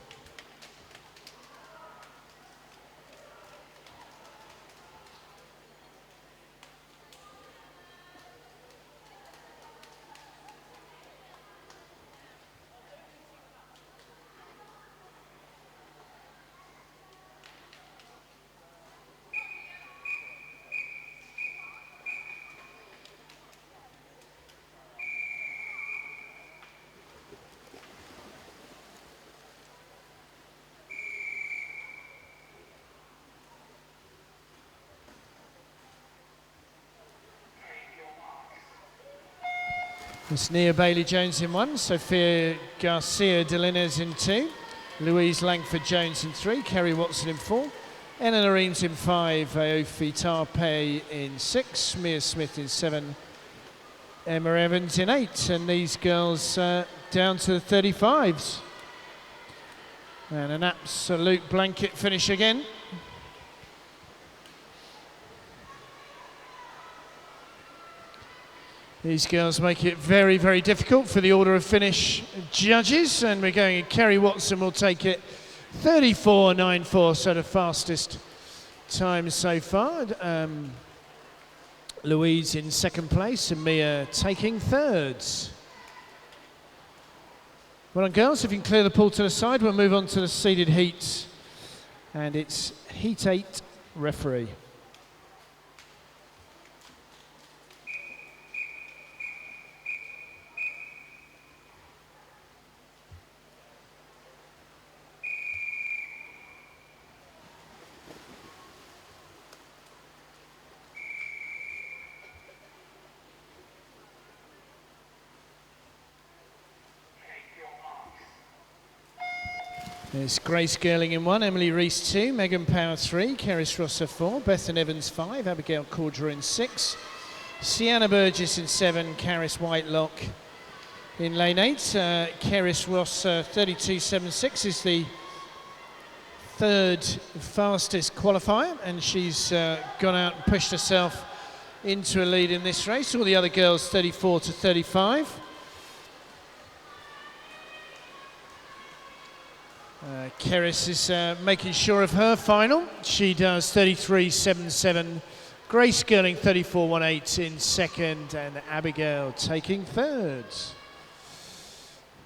It's Nia Bailey-Jones in 1, Sophia Garcia-Delines in 2, Louise Langford-Jones in 3, Kerry Watson in 4, Eleanor Eames in 5, Aofi Tarpe in 6, Mia Smith in 7, Emma Evans in 8, and these girls down to the 35s. And an absolute blanket finish again. These girls make it very, very difficult for the order of finish judges, and we're going, Kerry Watson will take it 34.94, so the fastest time so far. Louise in 2nd place and Mia taking 3rds. Well done, girls. If you can clear the pool to the side, we'll move on to the seeded heats, and it's Heat 8 referee. There's Grace Girling in 1, Emily Reese 2, Megan Power 3, Keris Rosser 4, Bethan Evans 5, Abigail Cordra in 6, Sienna Burgess in 7, Caris Whitelock in lane 8. Keris Rosser 32.76 is the 3rd fastest qualifier, and she's gone out and pushed herself into a lead in this race. All the other girls 34 to 35. Keris is making sure of her final. She does 33.77. Grace Girling 34.18 in 2nd, and Abigail taking 3rds.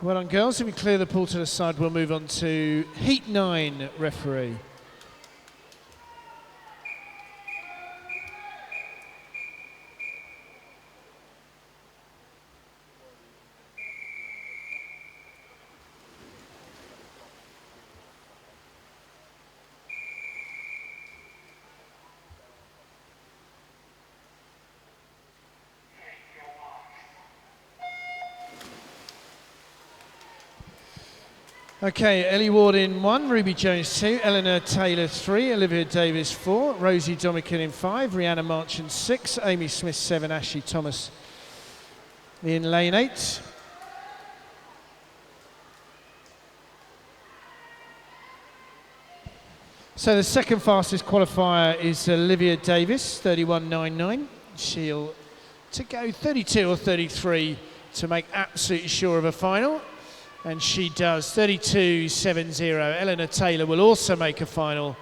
Well done, girls. If we clear the pool to the side, we'll move on to Heat 9 referee. Okay, Ellie Ward in 1, Ruby Jones 2, Eleanor Taylor 3, Olivia Davis 4, Rosie Domican in 5, Rihanna March in 6, Amy Smith 7, Ashley Thomas in lane 8. So the 2nd fastest qualifier is Olivia Davis, 31.99. She'll to go 32 or 33 to make absolutely sure of a final. And she does 32.70. Eleanor Taylor will also make a final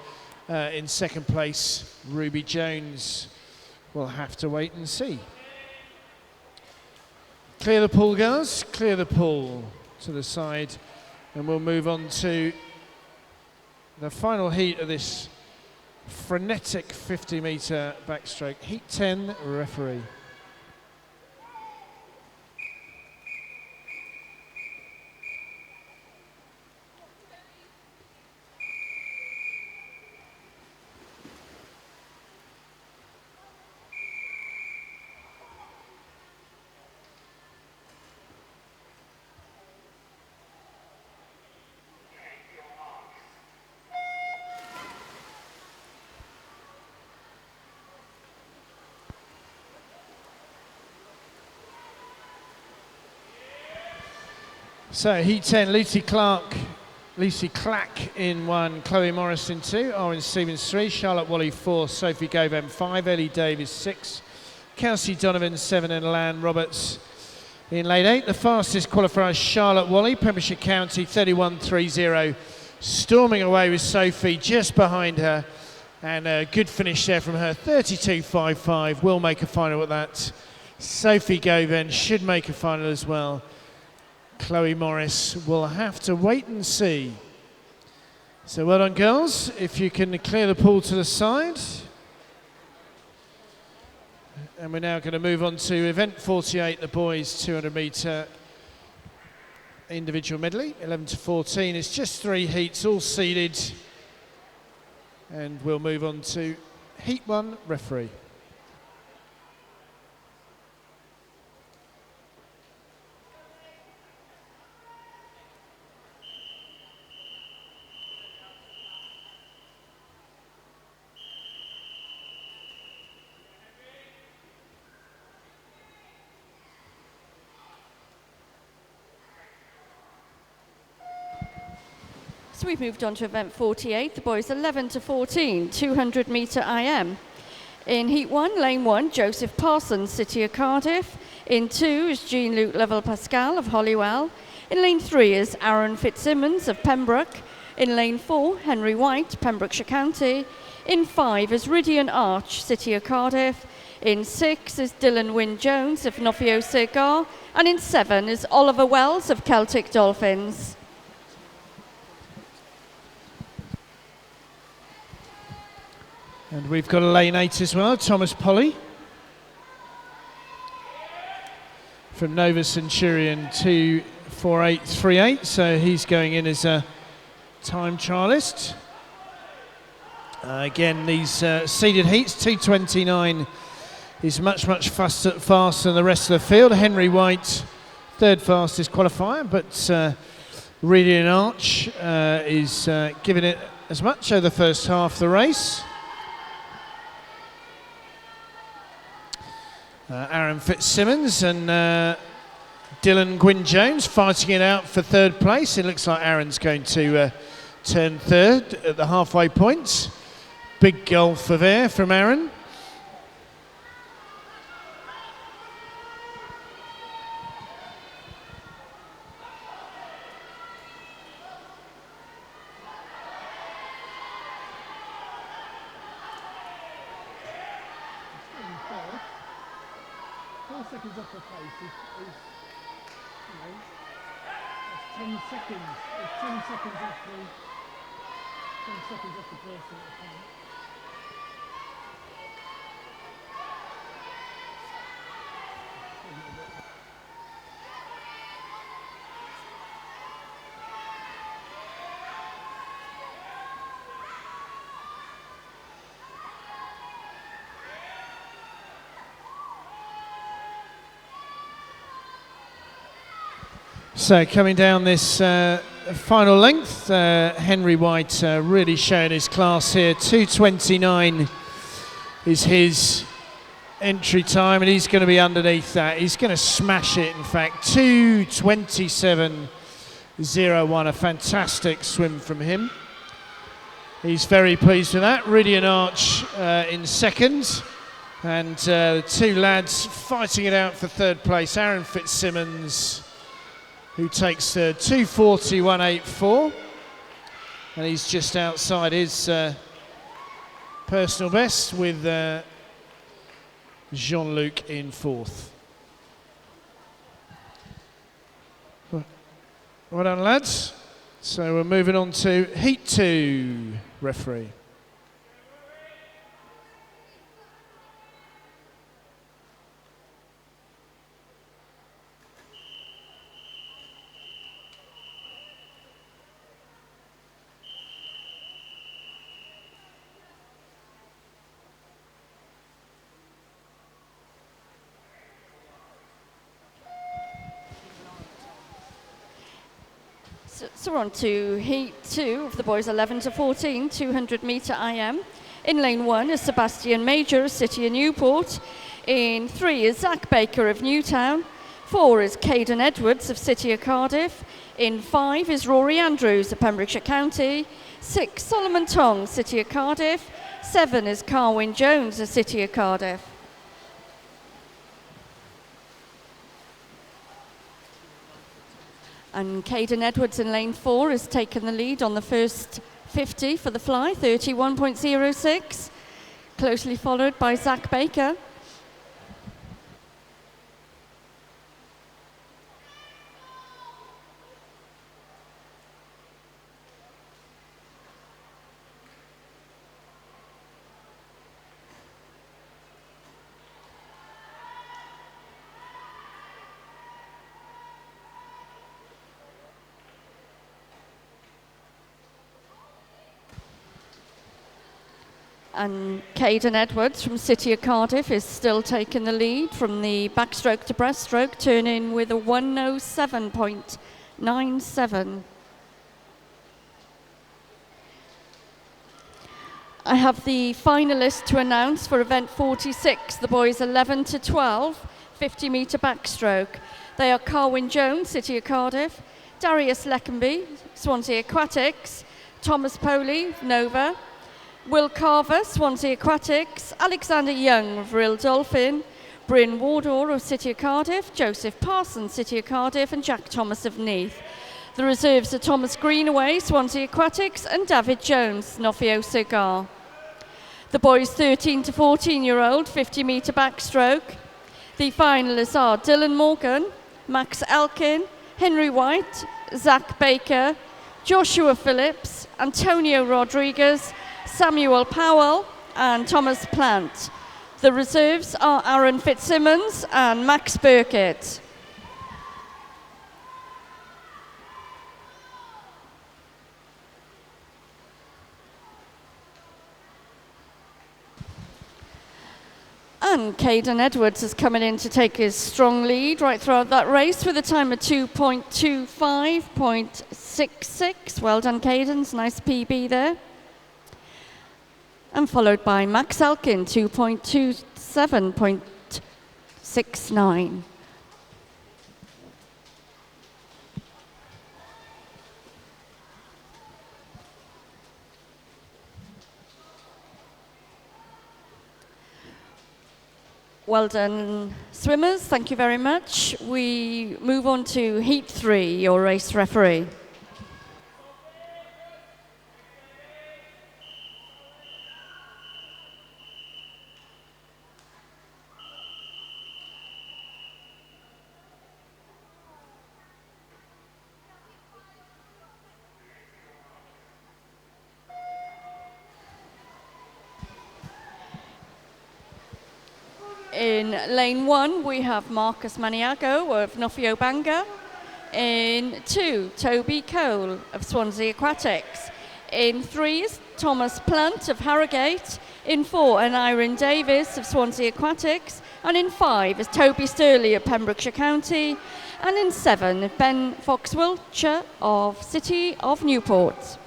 in 2nd place. Ruby Jones will have to wait and see. Clear the pool, girls. Clear the pool to the side. And we'll move on to the final heat of this frenetic 50-metre backstroke. Heat 10, referee. So Heat 10, Lucy Clack in 1, Chloe Morris in 2, Owen Stevens 3, Charlotte Wally 4, Sophie Govan 5, Ellie Davis 6, Kelsey Donovan 7, and Lan Roberts in lane 8. The fastest qualifier is Charlotte Wally, Pembrokeshire County 31.30, storming away with Sophie just behind her, and a good finish there from her, 32.55, will make a final at that. Sophie Govan should make a final as well. Chloe Morris will have to wait and see. So well done, girls. If you can clear the pool to the side. And we're now going to move on to event 48, the boys 200 metre individual medley, 11 to 14. It's just 3 heats, all seeded. And we'll move on to Heat 1, referee. So we've moved on to event 48, the boys 11 to 14, 200 metre IM. In heat 1, lane 1, Joseph Parsons, City of Cardiff. In 2 is Jean-Luc Level-Pascal of Holywell. In lane 3 is Aaron Fitzsimmons of Pembroke. In lane 4, Henry White, Pembrokeshire County. In 5 is Rydian Arch, City of Cardiff. In 6 is Dylan Wynne-Jones of Nofio Sirgar. And in 7 is Oliver Wells of Celtic Dolphins. And we've got a lane 8 as well, Thomas Polly from Nova Centurion 24838, so he's going in as a time trialist. Again, these seeded heats, 2:29 is much faster than the rest of the field. Henry White, third fastest qualifier, but Rydian Arch is giving it as much over the first half of the race. Aaron Fitzsimmons and Dylan Gwynne-Jones fighting it out for third place. It looks like Aaron's going to turn third at the halfway point. Big gulf of air from Aaron. Seconds off the pace is 10 seconds. It's 10 seconds off the 10 seconds off the person at the time. So coming down this final length, Henry White really showing his class here. 2:29 is his entry time, and he's going to be underneath that. He's going to smash it, in fact. 2:27.01, a fantastic swim from him. He's very pleased with that. Rydian Arch in second, and the two lads fighting it out for third place. Aaron Fitzsimmons, who takes 2:40.184, and he's just outside his personal best with Jean-Luc in fourth. Well done, lads. So we're moving on to Heat 2, referee. So we're on to Heat 2 of the boys 11 to 14, 200 metre IM. In lane 1 is Sebastian Major of City of Newport. In 3 is Zach Baker of Newtown. 4 is Caden Edwards of City of Cardiff. In 5 is Rory Andrews of Pembrokeshire County. 6, Solomon Tong, City of Cardiff. 7 is Carwyn Jones of City of Cardiff. And Caden Edwards in lane 4 has taken the lead on the first 50 for the fly, 31.06, closely followed by Zach Baker. And Caden Edwards from City of Cardiff is still taking the lead from the backstroke to breaststroke, turning with a 1:07.97. I have the finalists to announce for event 46, the boys 11 to 12, 50 metre backstroke. They are Carwyn Jones, City of Cardiff, Darius Leckenby, Swansea Aquatics, Thomas Poley, Nova, Will Carver, Swansea Aquatics, Alexander Young of Real Dolphin, Bryn Wardour of City of Cardiff, Joseph Parsons, City of Cardiff, and Jack Thomas of Neath. The reserves are Thomas Greenaway, Swansea Aquatics, and David Jones, Nofio Gar. The boys 13 to 14-year-old 50-metre backstroke. The finalists are Dylan Morgan, Max Elkin, Henry White, Zach Baker, Joshua Phillips, Antonio Rodriguez, Samuel Powell, and Thomas Plant. The reserves are Aaron Fitzsimmons and Max Burkett. And Caden Edwards is coming in to take his strong lead right throughout that race with a time of 2.25.66. Well done, Caden's nice PB there. And followed by Max Elkin, 2.27.69. Well done, swimmers. Thank you very much. We move on to Heat 3, your race referee. In lane 1, we have Marcus Maniago of Nofio Banga. In 2, Toby Cole of Swansea Aquatics. In 3 is Thomas Plant of Harrogate. In 4, Irene Davies of Swansea Aquatics. And in 5 is Toby Sturley of Pembrokeshire County. And in 7, Ben Fox-Wiltshire of City of Newport.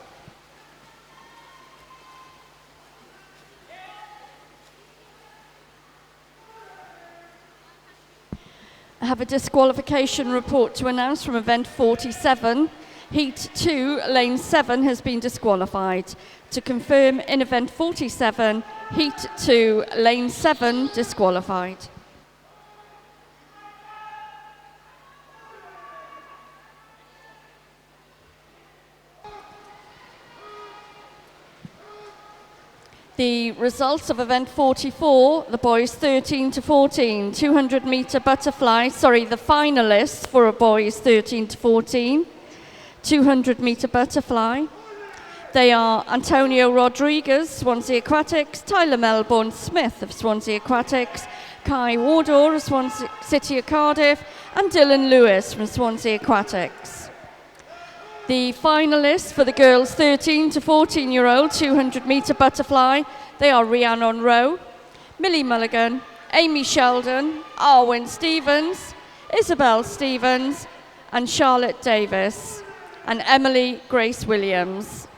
I have a disqualification report to announce from event 47. Heat 2, lane 7 has been disqualified. To confirm, in event 47, heat 2, lane 7 disqualified. The results of event 44, the boys 13 to 14, 200 metre butterfly, the finalists for a boys 13 to 14, 200 metre butterfly. They are Antonio Rodriguez, Swansea Aquatics, Tyler Melbourne Smith of Swansea Aquatics, Kai Wardour of Swansea City of Cardiff, and Dylan Lewis from Swansea Aquatics. The finalists for the girls 13 to 14-year-old 200 metre butterfly, they are Rhiannon Rowe, Millie Mulligan, Amy Sheldon, Arwen Stevens, Isabel Stevens, and Charlotte Davis, and Emily Grace Williams.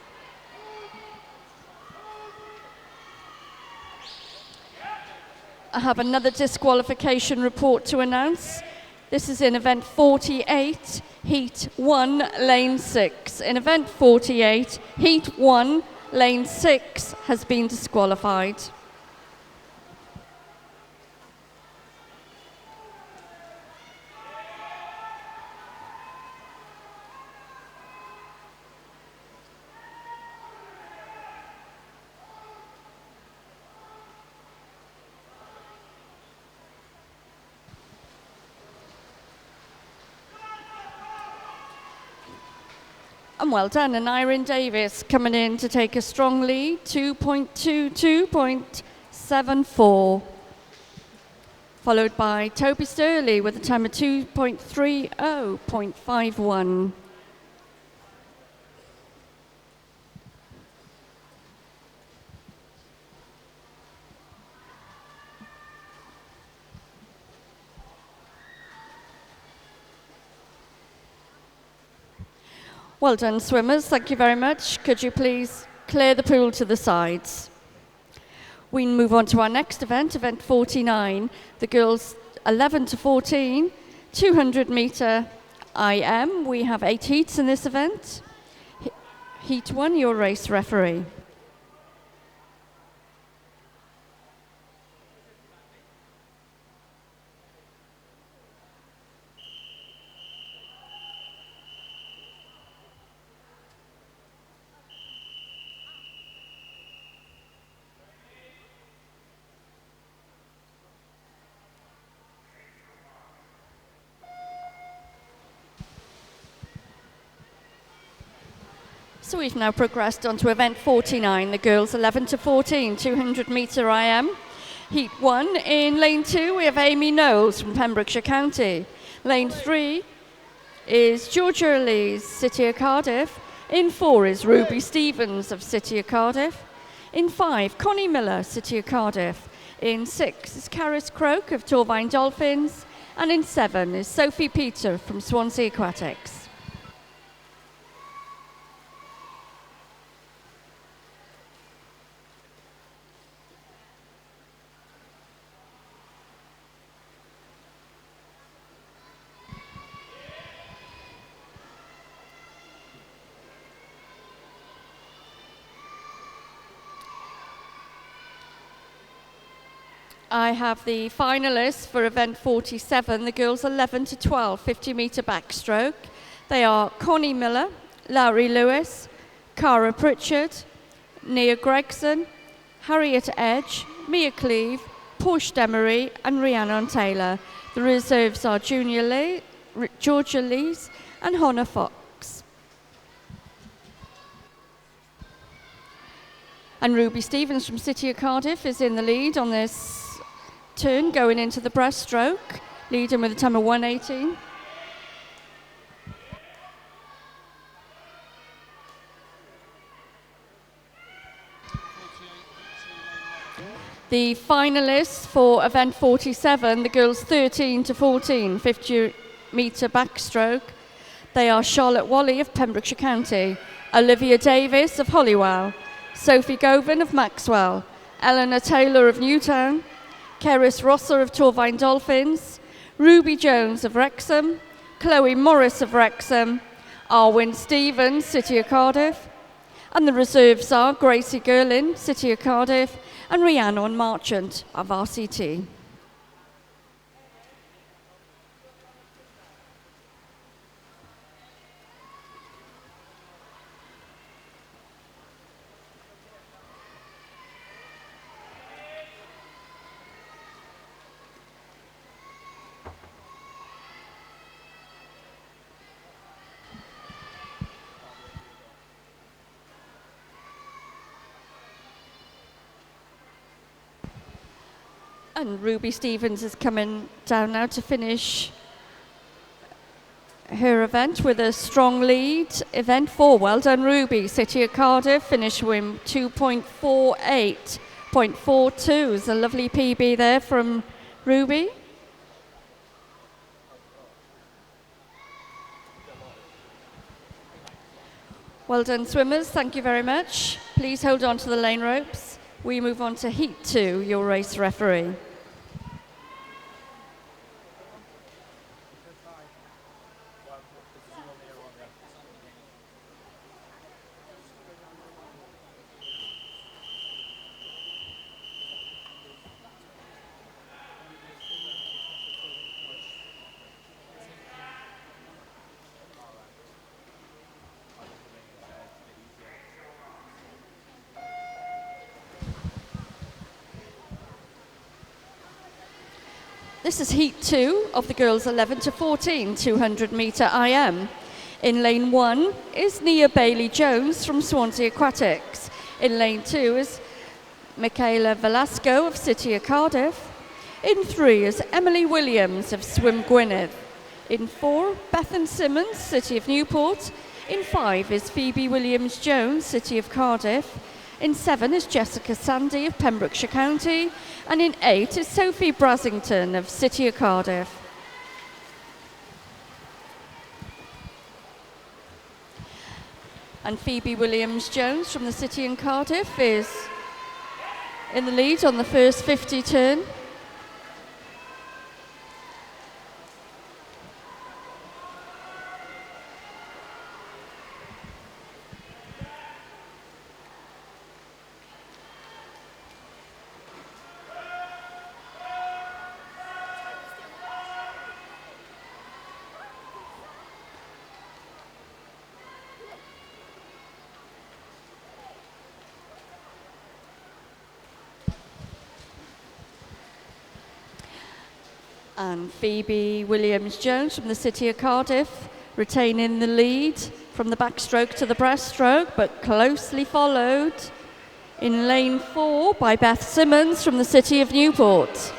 I have another disqualification report to announce. This is in event 48, heat 1, lane 6. In event 48, heat 1, lane 6 has been disqualified. And well done, and Irene Davis coming in to take a strong lead, 2.22.74. Followed by Toby Sturley with a time of 2.30.51. Well done, swimmers. Thank you very much. Could you please clear the pool to the sides? We move on to our next event, event 49. The girls 11 to 14, 200 metre IM. We have 8 heats in this event. Heat 1, your race referee. So we've now progressed on to event 49, the girls 11 to 14, 200 metre IM. Heat 1, in lane 2 we have Amy Knowles from Pembrokeshire County. Lane 3 is Georgia Elise, City of Cardiff. In 4 is Ruby Stevens of City of Cardiff. In 5, Connie Miller, City of Cardiff. In 6 is Caris Croak of Torvine Dolphins. And in 7 is Sophie Peter from Swansea Aquatics. I have the finalists for event 47, the girls 11 to 12, 50 metre backstroke. They are Connie Miller, Lowry Lewis, Cara Pritchard, Nia Gregson, Harriet Edge, Mia Cleve, Porsche Demery and Rhiannon Taylor. The reserves are Georgia Lees and Hannah Fox. And Ruby Stevens from City of Cardiff is in the lead on this turn going into the breaststroke, leading with a time of 1:18. The finalists for event 47, the girls 13 to 14, 50 metre backstroke. They are Charlotte Wally of Pembrokeshire County, Olivia Davies of Holywell, Sophie Govan of Maxwell, Eleanor Taylor of Newtown, Keris Rosser of Torvine Dolphins, Ruby Jones of Wrexham, Chloe Morris of Wrexham, Arwyn Stevens, City of Cardiff, and the reserves are Gracie Gerlin, City of Cardiff, and Rhiannon Marchant of RCT. And Ruby Stevens is coming down now to finish her event with a strong lead. Event 4, well done Ruby. City of Cardiff finished with 2.48.42. It's a lovely PB there from Ruby. Well done swimmers, thank you very much. Please hold on to the lane ropes. We move on to Heat 2, your race referee. This is Heat 2 of the girls 11 to 14, 200 metre IM. In lane 1 is Nia Bailey-Jones from Swansea Aquatics. In lane 2 is Michaela Velasco of City of Cardiff. In 3 is Emily Williams of Swim Gwynedd. In 4, Bethan Simmons, City of Newport. In 5 is Phoebe Williams-Jones, City of Cardiff. In 7 is Jessica Sandy of Pembrokeshire County. And in 8 is Sophie Brasington of City of Cardiff. And Phoebe Williams-Jones from the City in Cardiff is in the lead on the first 50 turn. And Phoebe Williams-Jones from the City of Cardiff retaining the lead from the backstroke to the breaststroke, but closely followed in lane 4 by Beth Simmons from the City of Newport.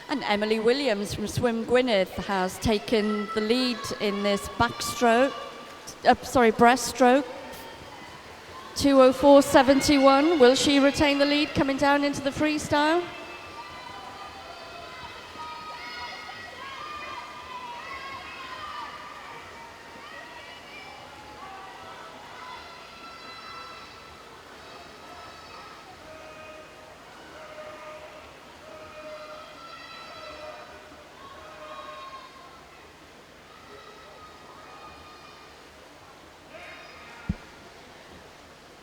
And Emily Williams from Swim Gwynedd has taken the lead in this breaststroke. 2:04.71. Will she retain the lead coming down into the freestyle?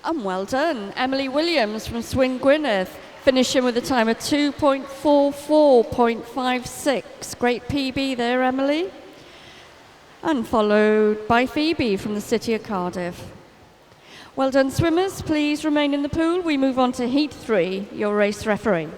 And well done, Emily Williams from Swin Gwynedd, finishing with a time of 2:44.56. Great PB there, Emily. And followed by Phoebe from the City of Cardiff. Well done, swimmers. Please remain in the pool. We move on to Heat 3, your race referee.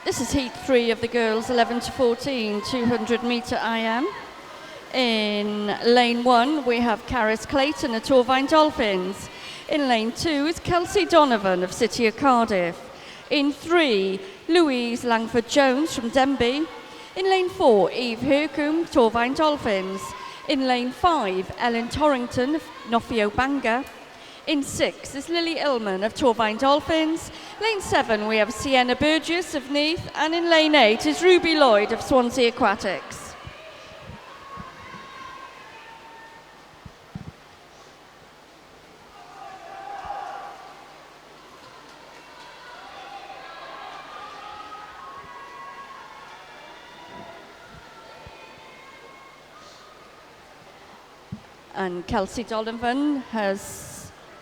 This is Heat 3 of the girls 11 to 14, 200 metre IM. In lane 1, we have Caris Clayton of Torvine Dolphins. In lane 2 is Kelsey Donovan of City of Cardiff. In 3, Louise Langford-Jones from Denby. In lane 4, Eve Hercombe, Torvine Dolphins. In lane 5, Ellen Torrington of Nofio Banga. In 6 is Lily Illman of Torvine Dolphins. Lane 7 we have Sienna Burgess of Neath, and in lane 8 is Ruby Lloyd of Swansea Aquatics. And Kelsey Donovan has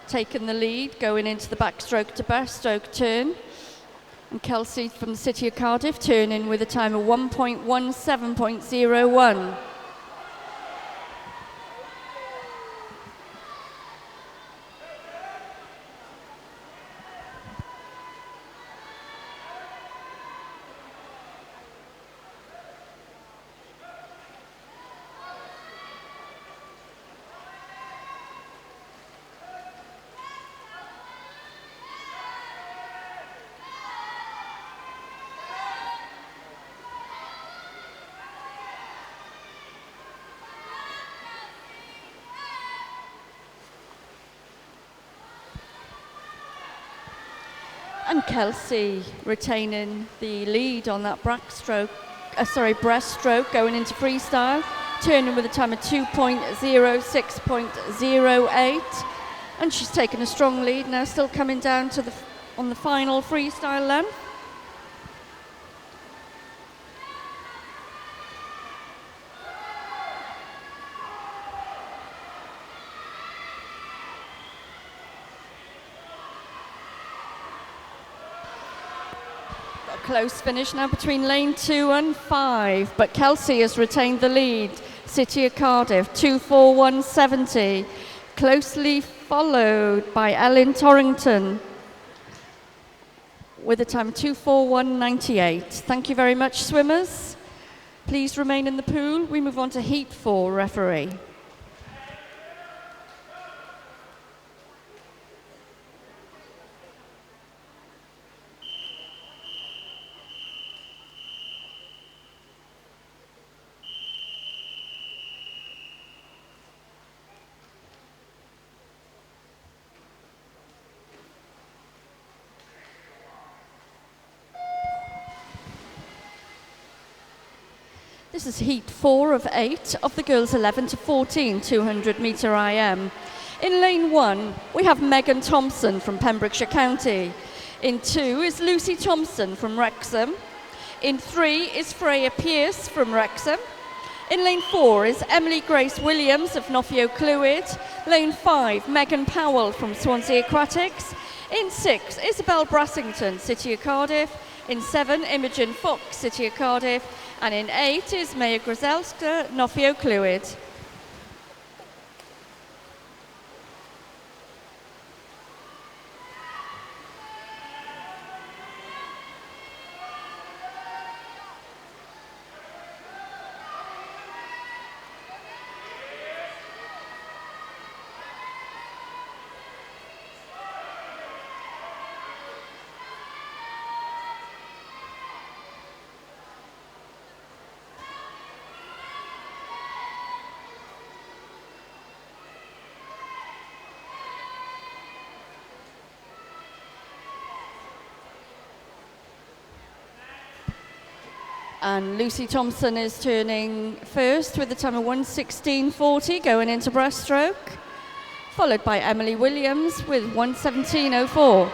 taken the lead going into the backstroke to breaststroke turn. And Kelsey from the City of Cardiff turning with a time of 1.17.01. And Kelsey retaining the lead on that breaststroke going into freestyle, turning with a time of 2.06.08. And she's taken a strong lead now, still coming down to on the final freestyle length. Close finish now between lane 2 and 5, but Kelsey has retained the lead, City of Cardiff, 2:41.70. Closely followed by Ellen Torrington with a time of 2:41.98. Thank you very much, swimmers. Please remain in the pool. We move on to Heat 4, referee. This is Heat 4 of 8 of the girls 11 to 14 200 metre IM. In lane 1, we have Megan Thomson from Pembrokeshire County. In 2 is Lucy Thompson from Wrexham. In 3 is Freya Pearce from Wrexham. In lane 4 is Emily Grace Williams of Nofio Clwyd. Lane 5, Megan Powell from Swansea Aquatics. In 6, Isabel Brassington, City of Cardiff. In 7, Imogen Fox, City of Cardiff. And in 8 is Maya Grzelska, Nofio Clwyd. And Lucy Thompson is turning first with a time of 1:16.40 going into breaststroke, followed by Emily Williams with 1:17.04.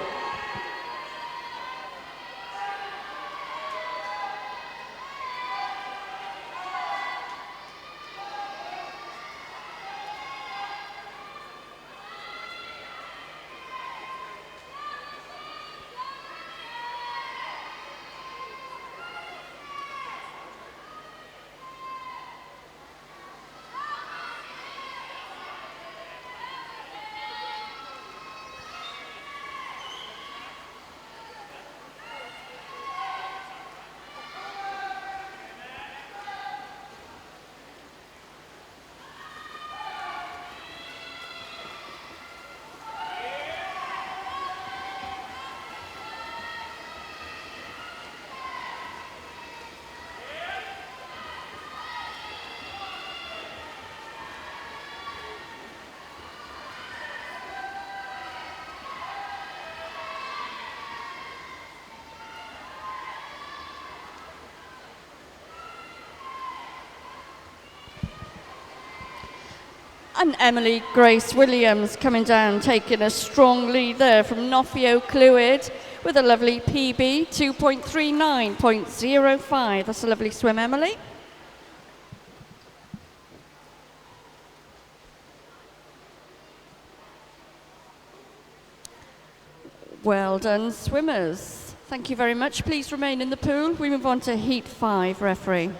And Emily Grace Williams coming down, taking a strong lead there from Nofio Clwyd with a lovely PB, 2.39.05. That's a lovely swim, Emily. Well done, swimmers. Thank you very much. Please remain in the pool. We move on to Heat 5, referee.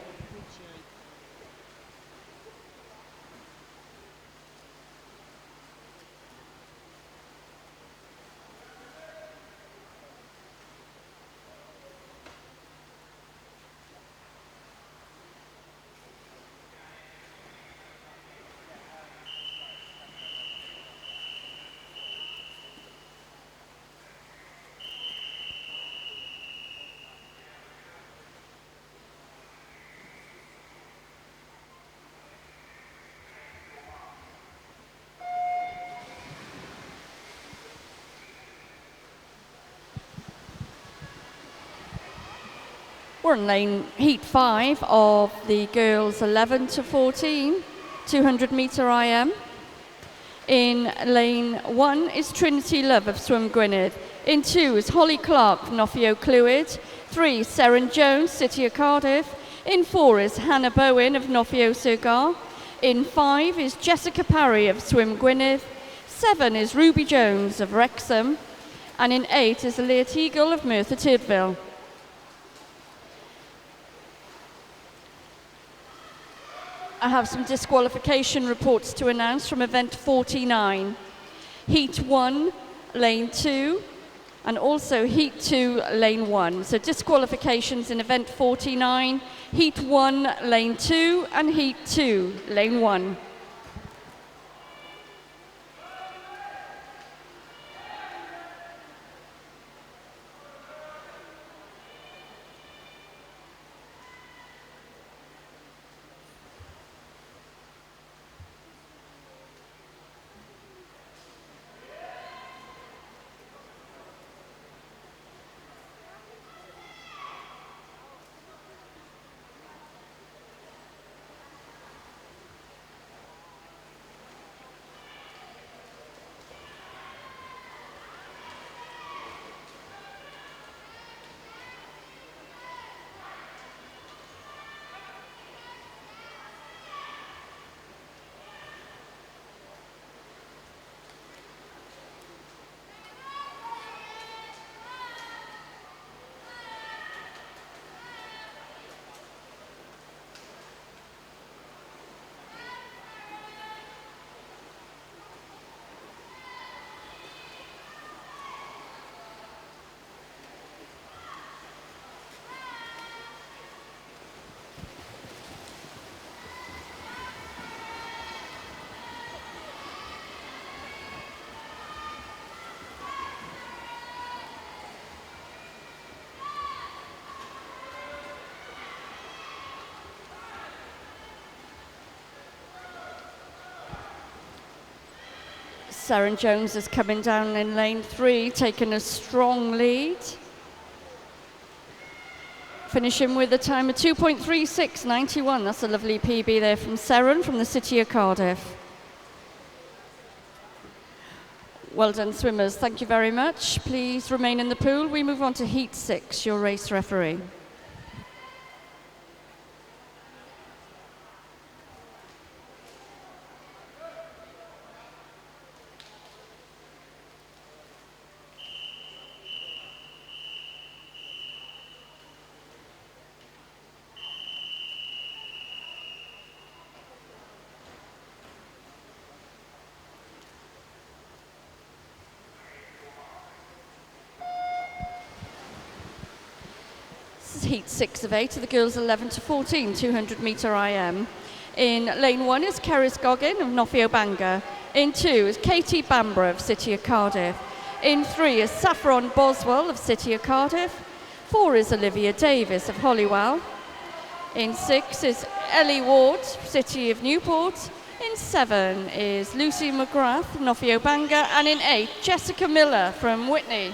We're in lane Heat 5 of the girls 11 to 14, 200 metre IM. In lane 1 is Trinity Love of Swim Gwynedd. In 2 is Holly Clark from Nofio Clwyd. 3, Seren Jones, City of Cardiff. In 4 is Hannah Bowen of Nofio Sirgar. In 5 is Jessica Parry of Swim Gwynedd. 7 is Ruby Jones of Wrexham. And in 8 is Elliot Eagle of Merthyr Tydfil. I have some disqualification reports to announce from event 49. Heat 1, lane 2, and also heat 2, lane 1. So disqualifications in event 49, heat 1, lane 2, and heat 2, lane 1. Seren Jones is coming down in lane 3, taking a strong lead. Finishing with a time of 2.36.91. That's a lovely PB there from Seren from the city of Cardiff. Well done, swimmers. Thank you very much. Please remain in the pool. We move on to heat 6, your race referee. Heat 6 of 8 of the girls 11 to 14, 200 metre IM. In lane 1 is Keris Goggin of Nofio Banga. In 2 is Katie Bambra of City of Cardiff. In 3 is Saffron Boswell of City of Cardiff. 4 is Olivia Davies of Holywell. In 6 is Ellie Ward, City of Newport. In 7 is Lucy McGrath, Nofio Banga. And in 8, Jessica Miller from Whitney.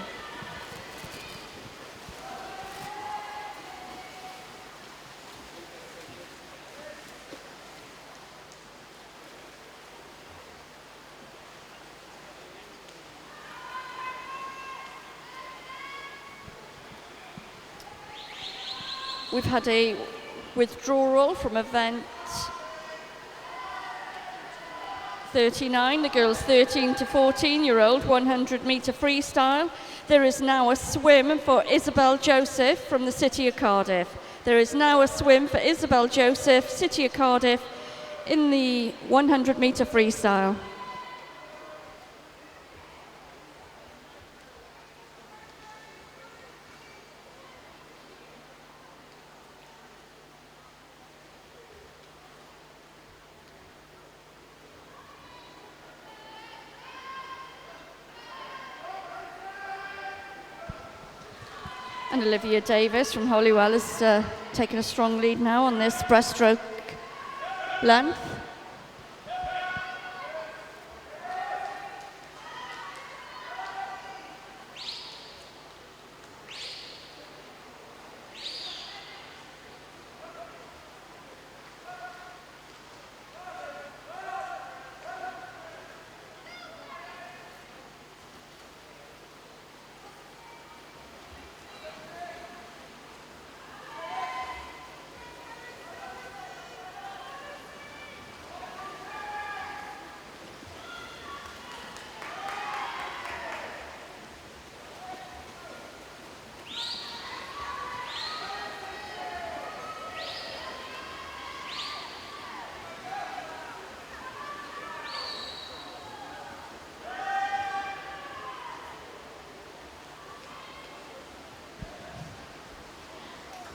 We've had a withdrawal from event 39, the girls 13 to 14-year-old 100 metre freestyle. There is now a swim for Isabel Joseph from the City of Cardiff. There is now a swim for Isabel Joseph, City of Cardiff, in the 100 metre freestyle. And Olivia Davis from Holywell is taking a strong lead now on this breaststroke length.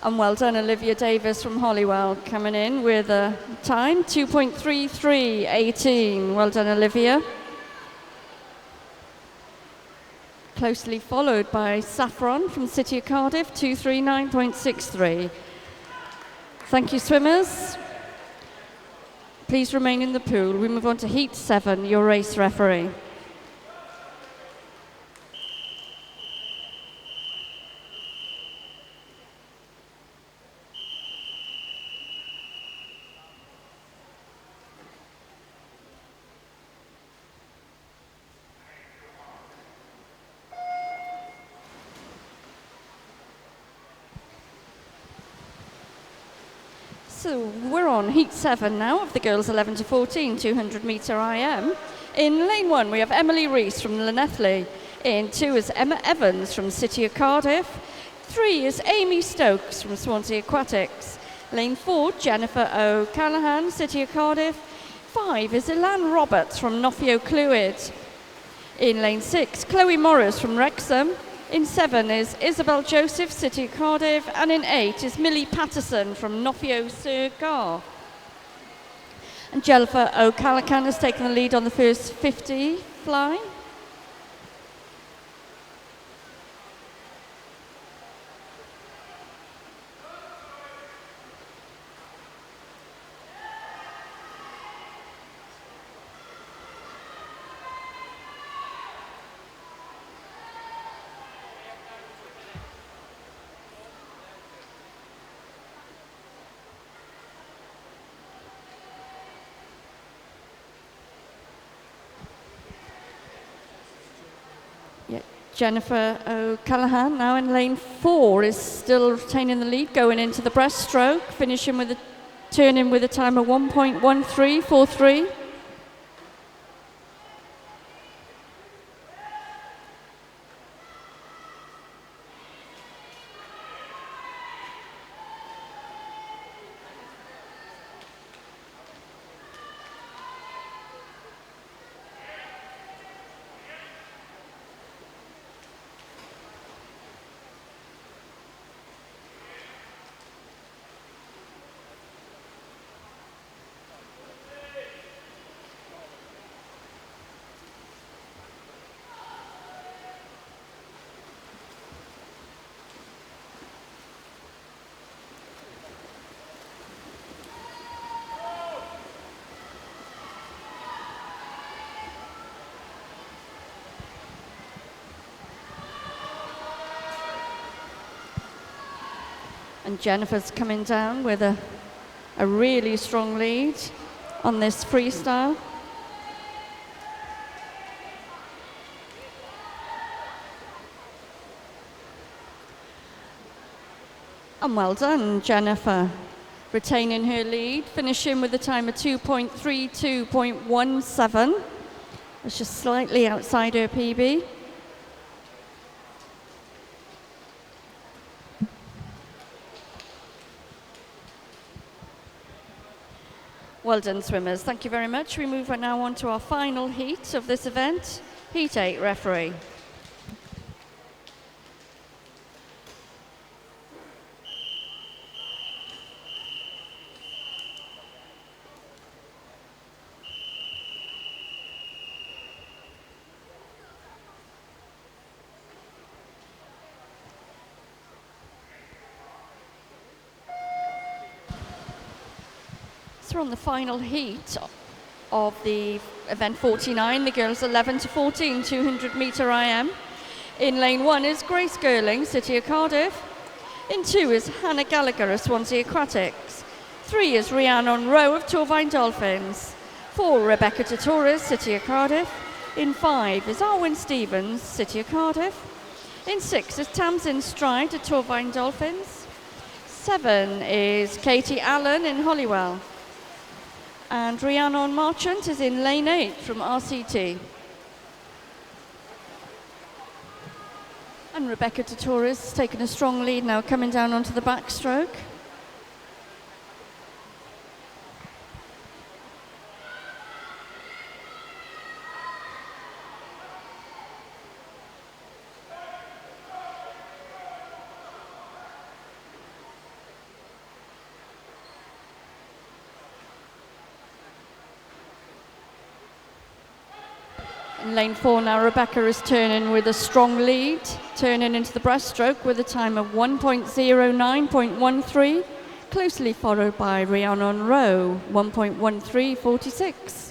And well done, Olivia Davis from Holywell, coming in with a time, 2.33.18. Well done, Olivia. Closely followed by Saffron from City of Cardiff, 239.63. Thank you, swimmers. Please remain in the pool. We move on to Heat 7, your race referee. So we're on Heat 7 now of the girls 11 to 14, 200 metre IM. In lane 1 we have Emily Rees from Llanelli. In 2 is Emma Evans from City of Cardiff. 3 is Amy Stokes from Swansea Aquatics. Lane 4, Jennifer O'Callaghan, City of Cardiff. 5 is Elan Roberts from Noffio Clwyd. In lane 6, Chloe Morris from Wrexham. In 7 is Isabel Joseph, City of Cardiff, and in 8 is Millie Patterson from Noffio Sir Gar. And Jennifer O'Callaghan has taken the lead on the first 50 fly. Jennifer O'Callaghan now in lane 4 is still retaining the lead, going into the breaststroke, finishing with a turn-in with a time of 1.1343. And Jennifer's coming down with a really strong lead on this freestyle. And well done, Jennifer, retaining her lead, finishing with a time of 2.32.17. It's just slightly outside her PB. Well done, swimmers. Thank you very much. We move now on to our final heat of this event, Heat 8 referee. We're on the final heat of the event 49, the girls 11 to 14, 200 metre IM. In lane 1 is Grace Girling, City of Cardiff. In 2 is Hannah Gallagher of Swansea Aquatics. 3 is Rhiannon Rowe of Torvine Dolphins. 4, Rebecca Torres, City of Cardiff. In 5 is Arwen Stevens, City of Cardiff. In 6 is Tamsin Stride of Torvine Dolphins. 7 is Katie Allen in Holywell. And Rhiannon Marchant is in lane 8 from RCT. And Rebecca Torres has taken a strong lead now, coming down onto the backstroke. In lane 4 now, Rebecca is turning with a strong lead, turning into the breaststroke with a time of 1.09.13, closely followed by Rhiannon Rowe, 1.13.46.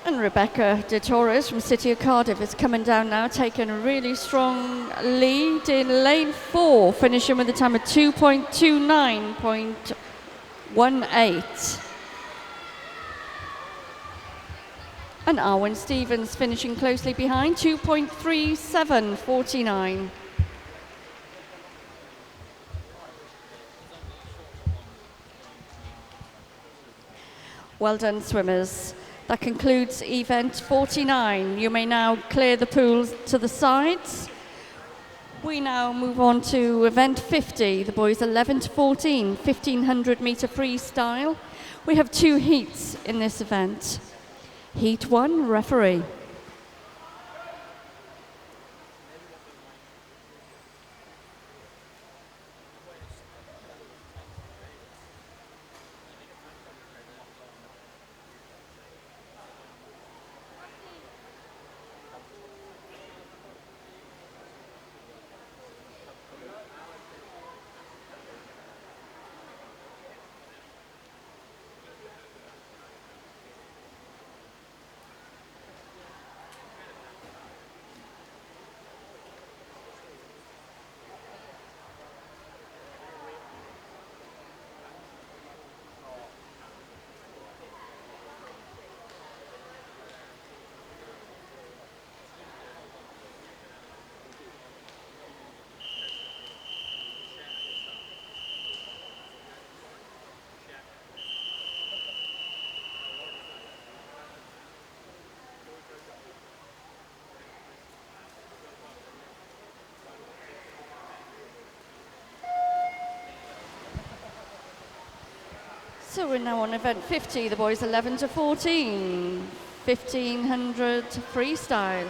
And Rebecca de Torres from City of Cardiff is coming down now, taking a really strong lead in lane 4, finishing with a time of 2.29.18. And Arwen Stevens finishing closely behind, 2.37.49. Well done, swimmers. That concludes event 49. You may now clear the pools to the sides. We now move on to event 50, the boys 11 to 14, 1500 meter freestyle. We have 2 heats in this event. Heat 1, referee. So we're now on event 50, the boys 11 to 14, 1500 freestyle.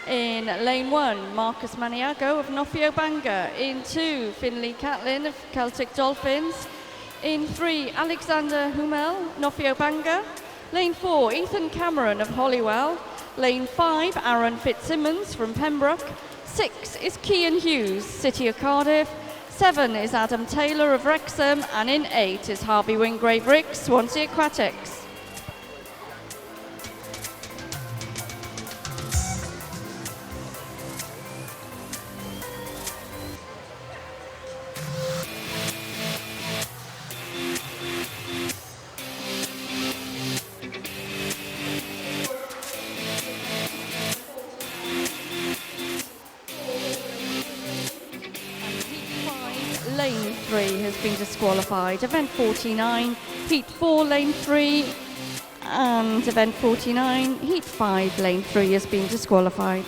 In lane 1, Marcus Maniago of Nofio Banga. In 2, Finlay Catlin of Celtic Dolphins. In 3, Alexander Hummel, Nofio Banga. Lane 4, Ethan Cameron of Holywell. Lane 5, Aaron Fitzsimmons from Pembroke. 6 is Cian Hughes, City of Cardiff. 7 is Adam Taylor of Wrexham, and in 8 is Harvey Wingrave Rick, Swansea Aquatics. Lane 3 has been disqualified. Event 49, Heat 4, Lane 3, and Event 49, Heat 5, Lane 3 has been disqualified.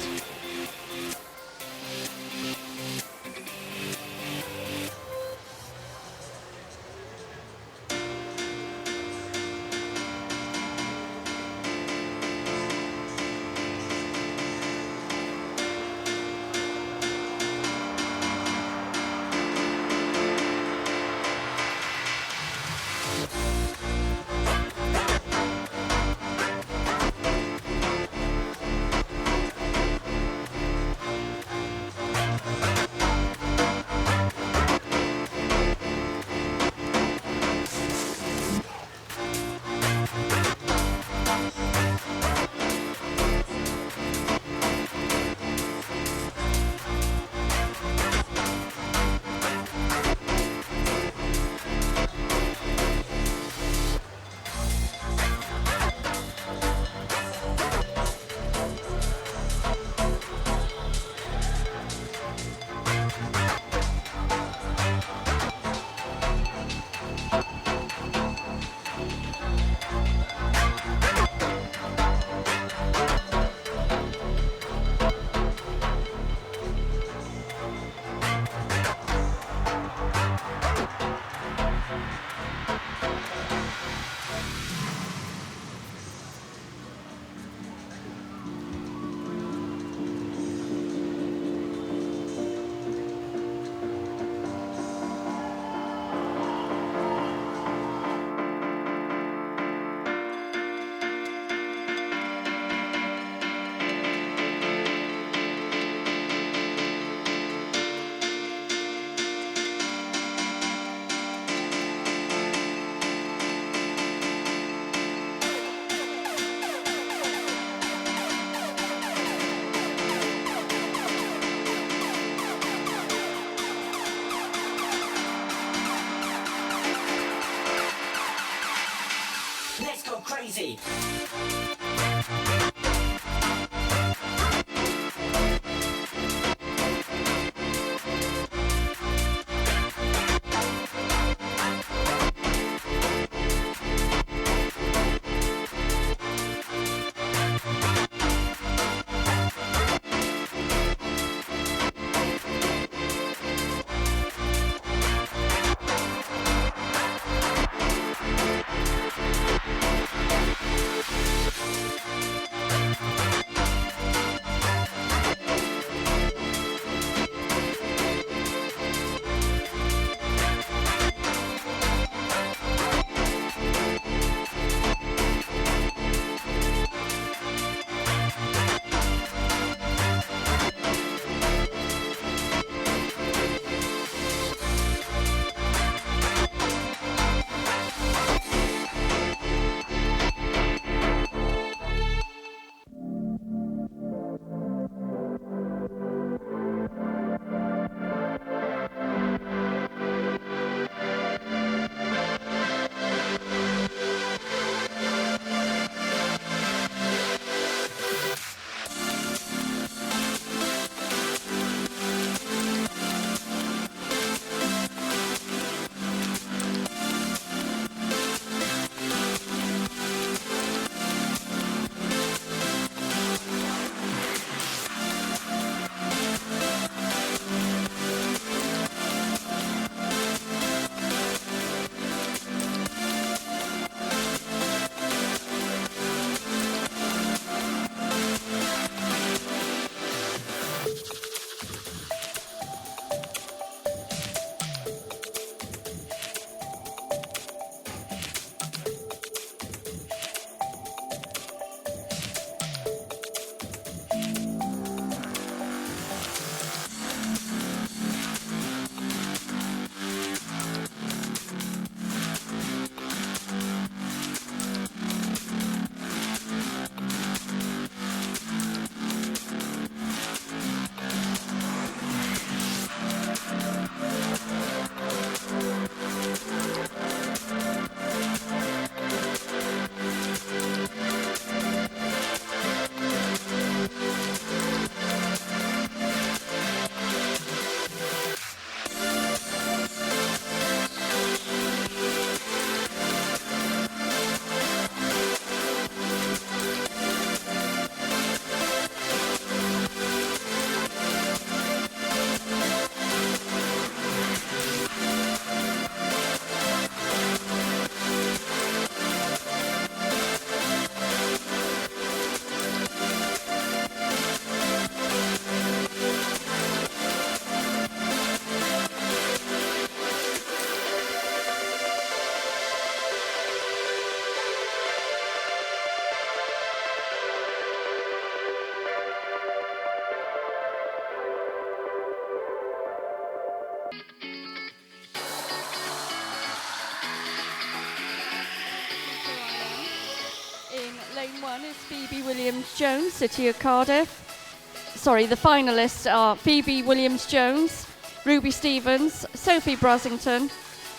Phoebe Williams-Jones, City of Cardiff. Sorry, the finalists are Phoebe Williams-Jones, Ruby Stevens, Sophie Brasington,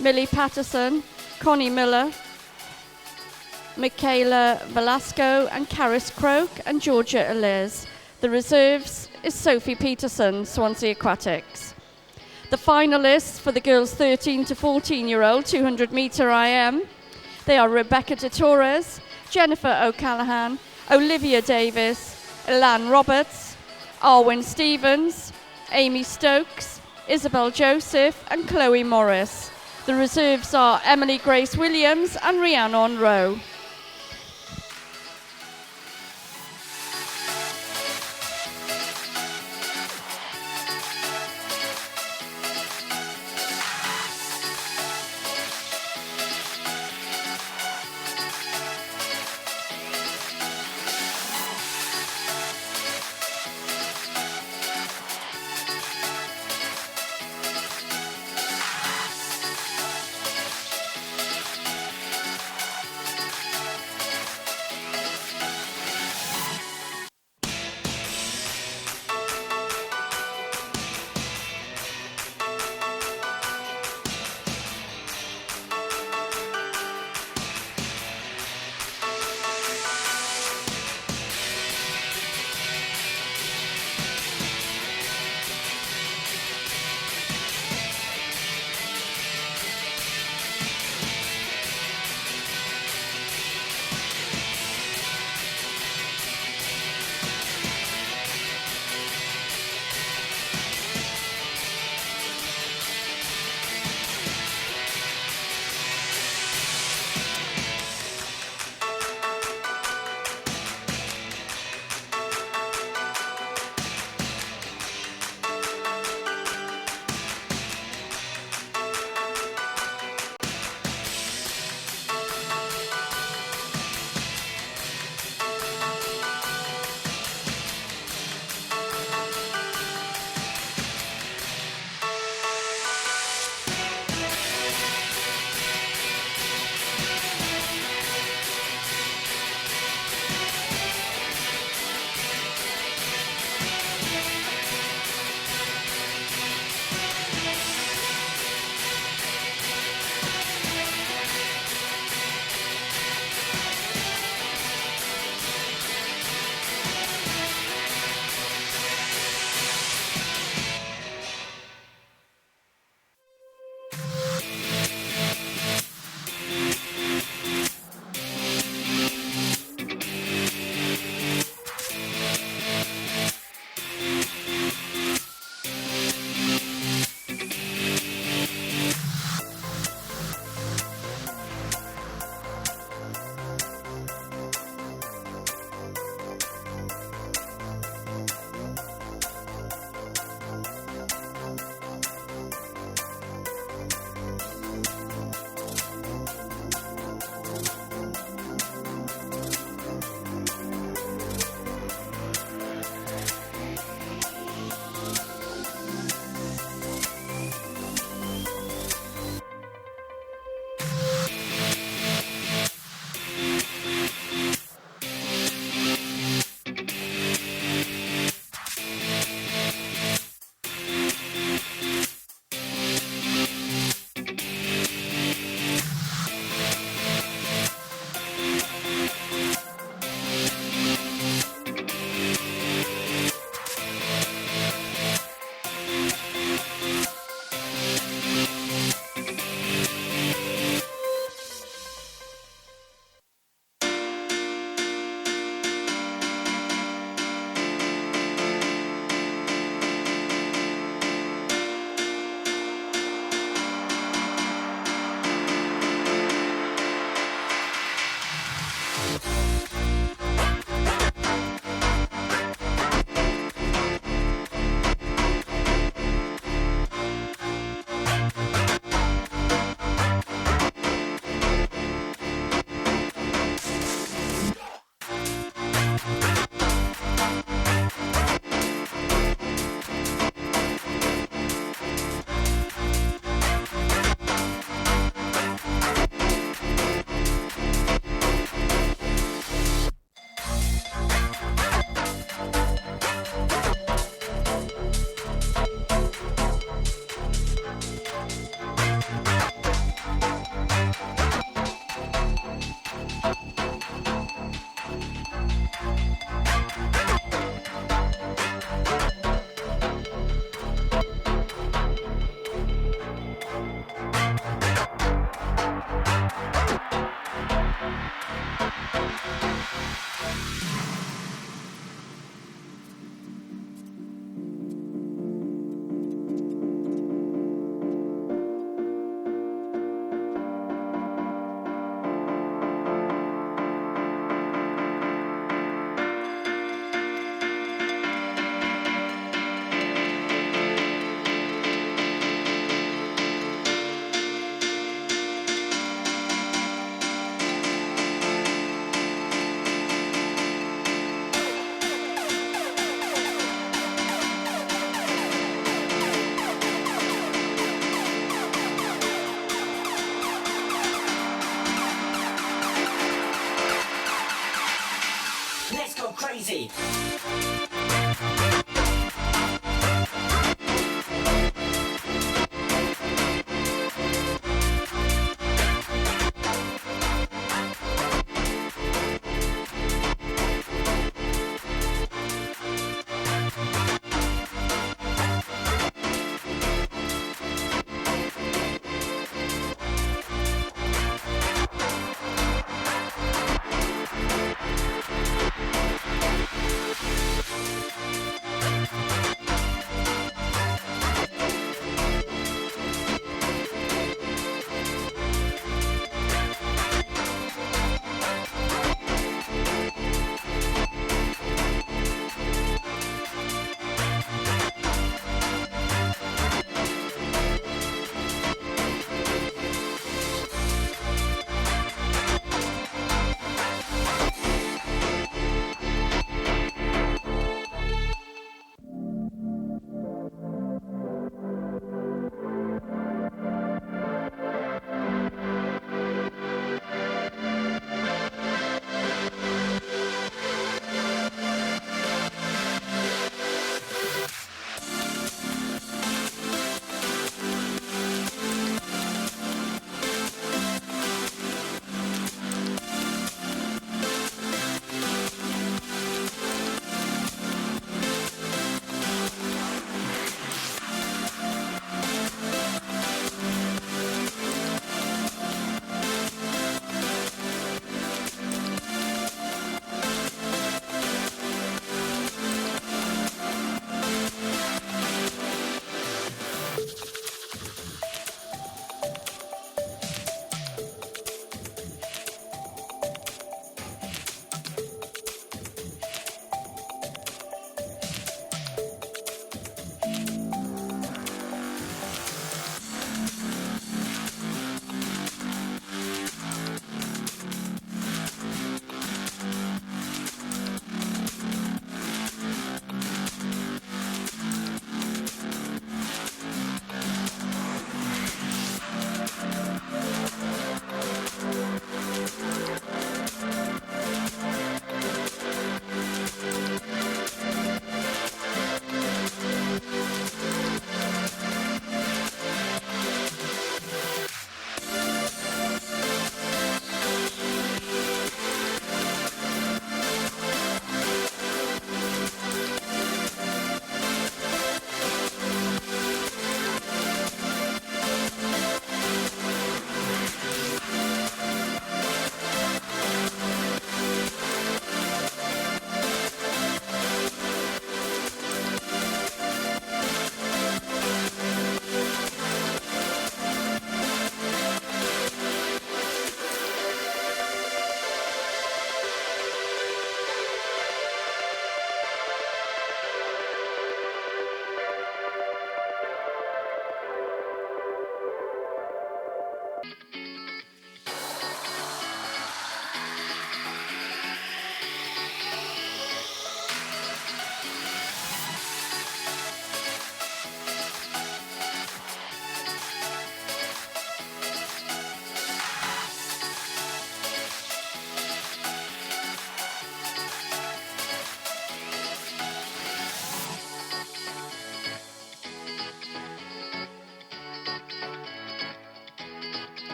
Millie Patterson, Connie Miller, Michaela Velasco and Caris Croak and Georgia Eliz. The reserves is Sophie Peterson, Swansea Aquatics. The finalists for the girls 13 to 14-year-old 200 metre IM, they are Rebecca de Torres, Jennifer O'Callaghan, Olivia Davis, Elan Roberts, Arwen Stevens, Amy Stokes, Isabel Joseph and Chloe Morris. The reserves are Emily Grace Williams and Rhiannon Rowe.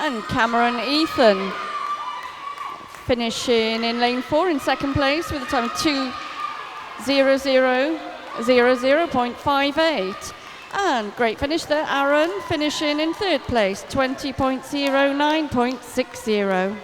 and Cameron Ethan finishing in lane 4 in second place with a time of 2:00:00.58. And great finish there, Aaron finishing in third place, 20.09.60.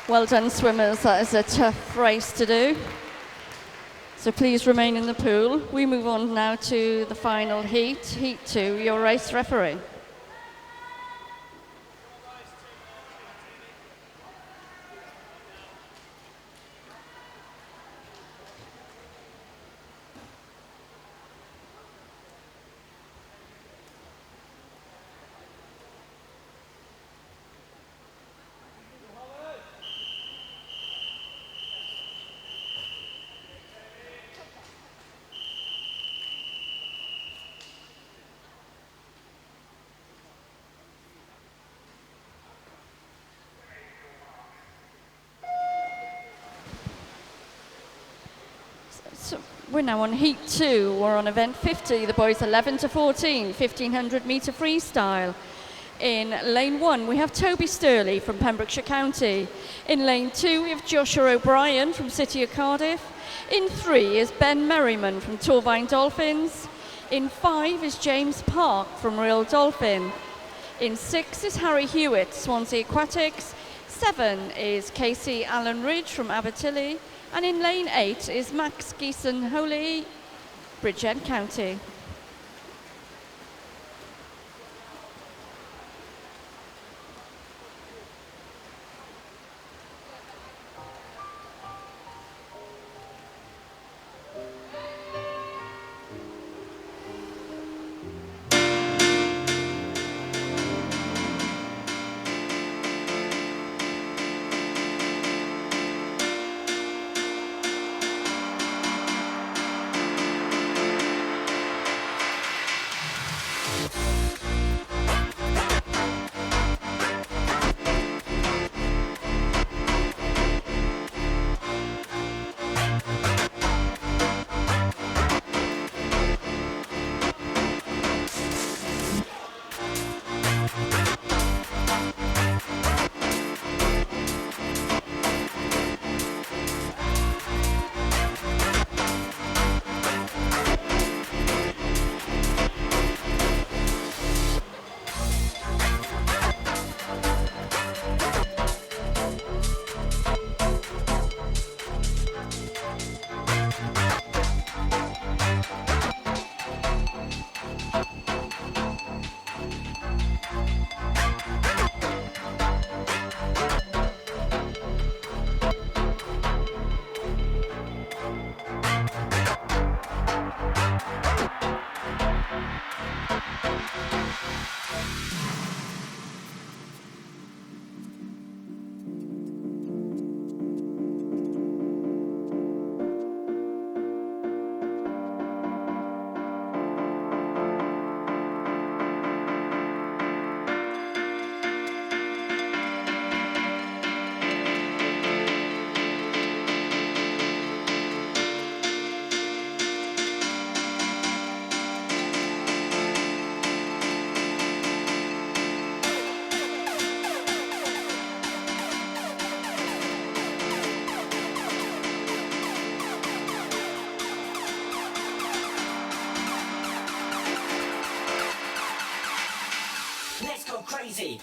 Well done, swimmers. That is a tough race to do. So please remain in the pool. We move on now to the final heat, Heat 2, your race referee. So we're now on Heat 2. We're on event 50, the boys 11 to 14, 1500 metre freestyle. In lane 1, we have Toby Sturley from Pembrokeshire County. In lane 2, we have Joshua O'Brien from City of Cardiff. In 3 is Ben Merriman from Torvine Dolphins. In 5 is James Park from Real Dolphin. In 6 is Harry Hewitt, Swansea Aquatics. 7 is Casey Allen Ridge from Abertilly. And in lane 8 is Max Geeson Holy, Bridgend County. Let's go crazy.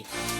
Graci.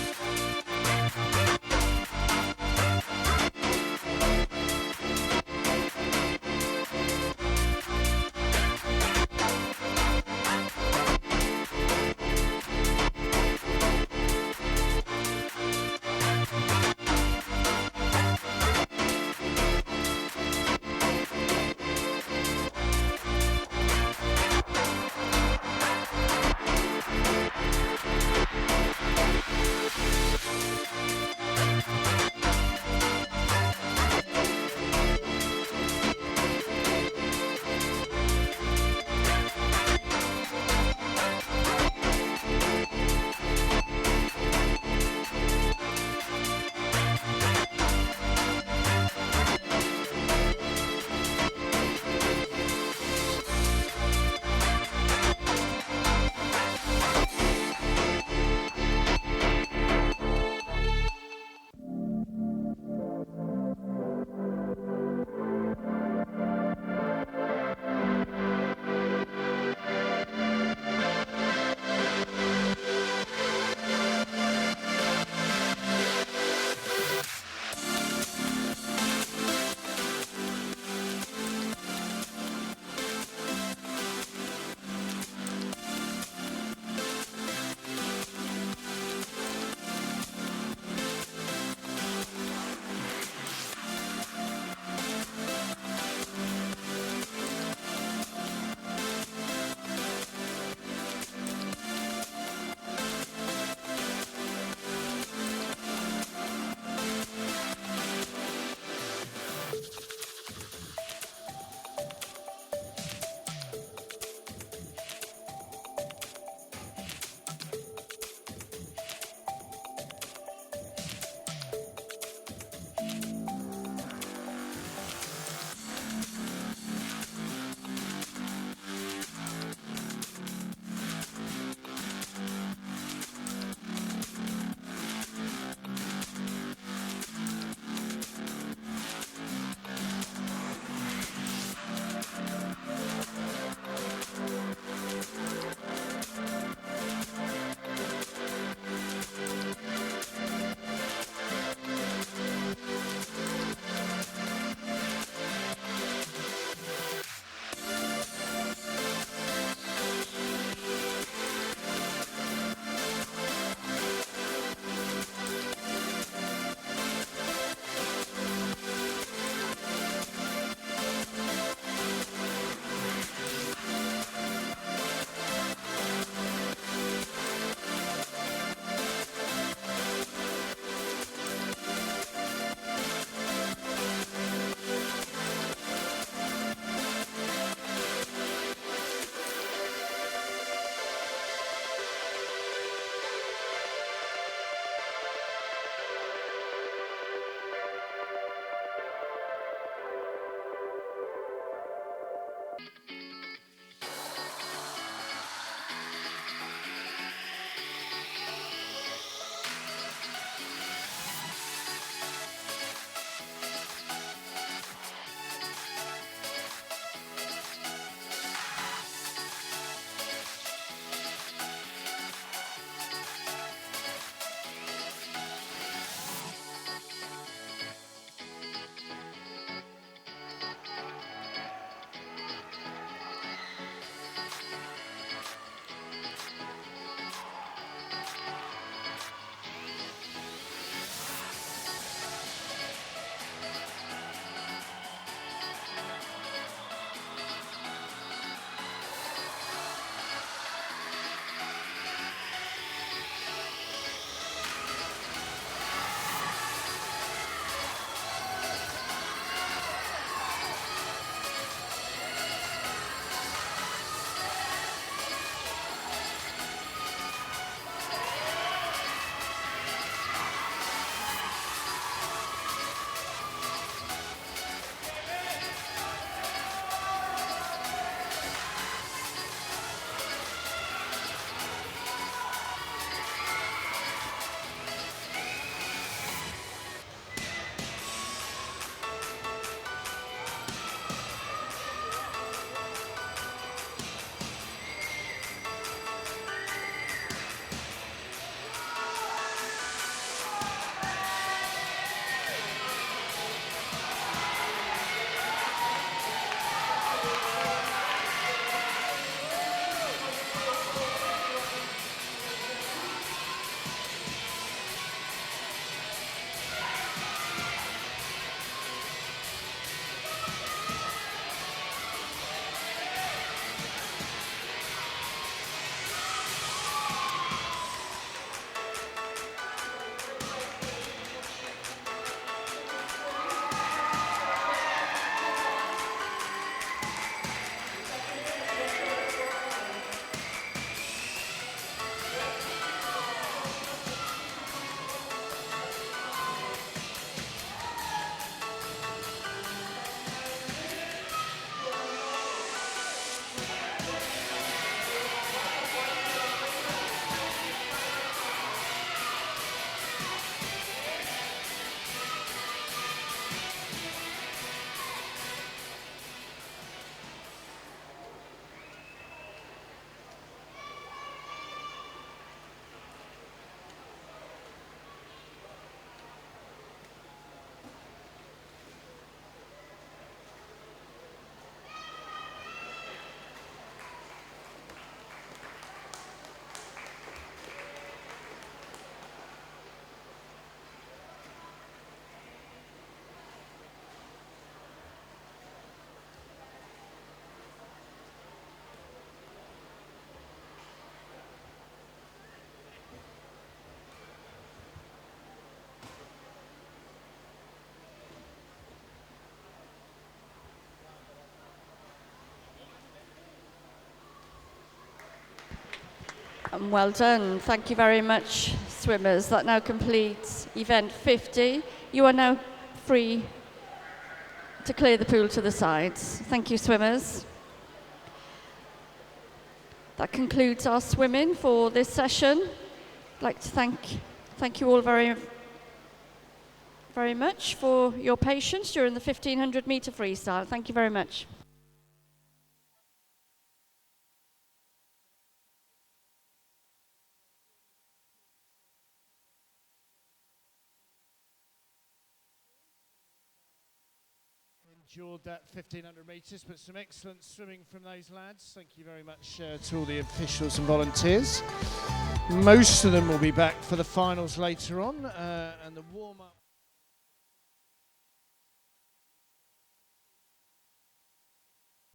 And well done. Thank you very much, swimmers. That now completes event 50. You are now free to clear the pool to the sides. Thank you, swimmers. That concludes our swimming for this session. I'd like to thank you all very much for your patience during the 1500 metre freestyle. Thank you very much. Endured that 1500 metres, but some excellent swimming from those lads. Thank you very much to all the officials and volunteers. Most of them will be back for the finals later on, and the warm-up.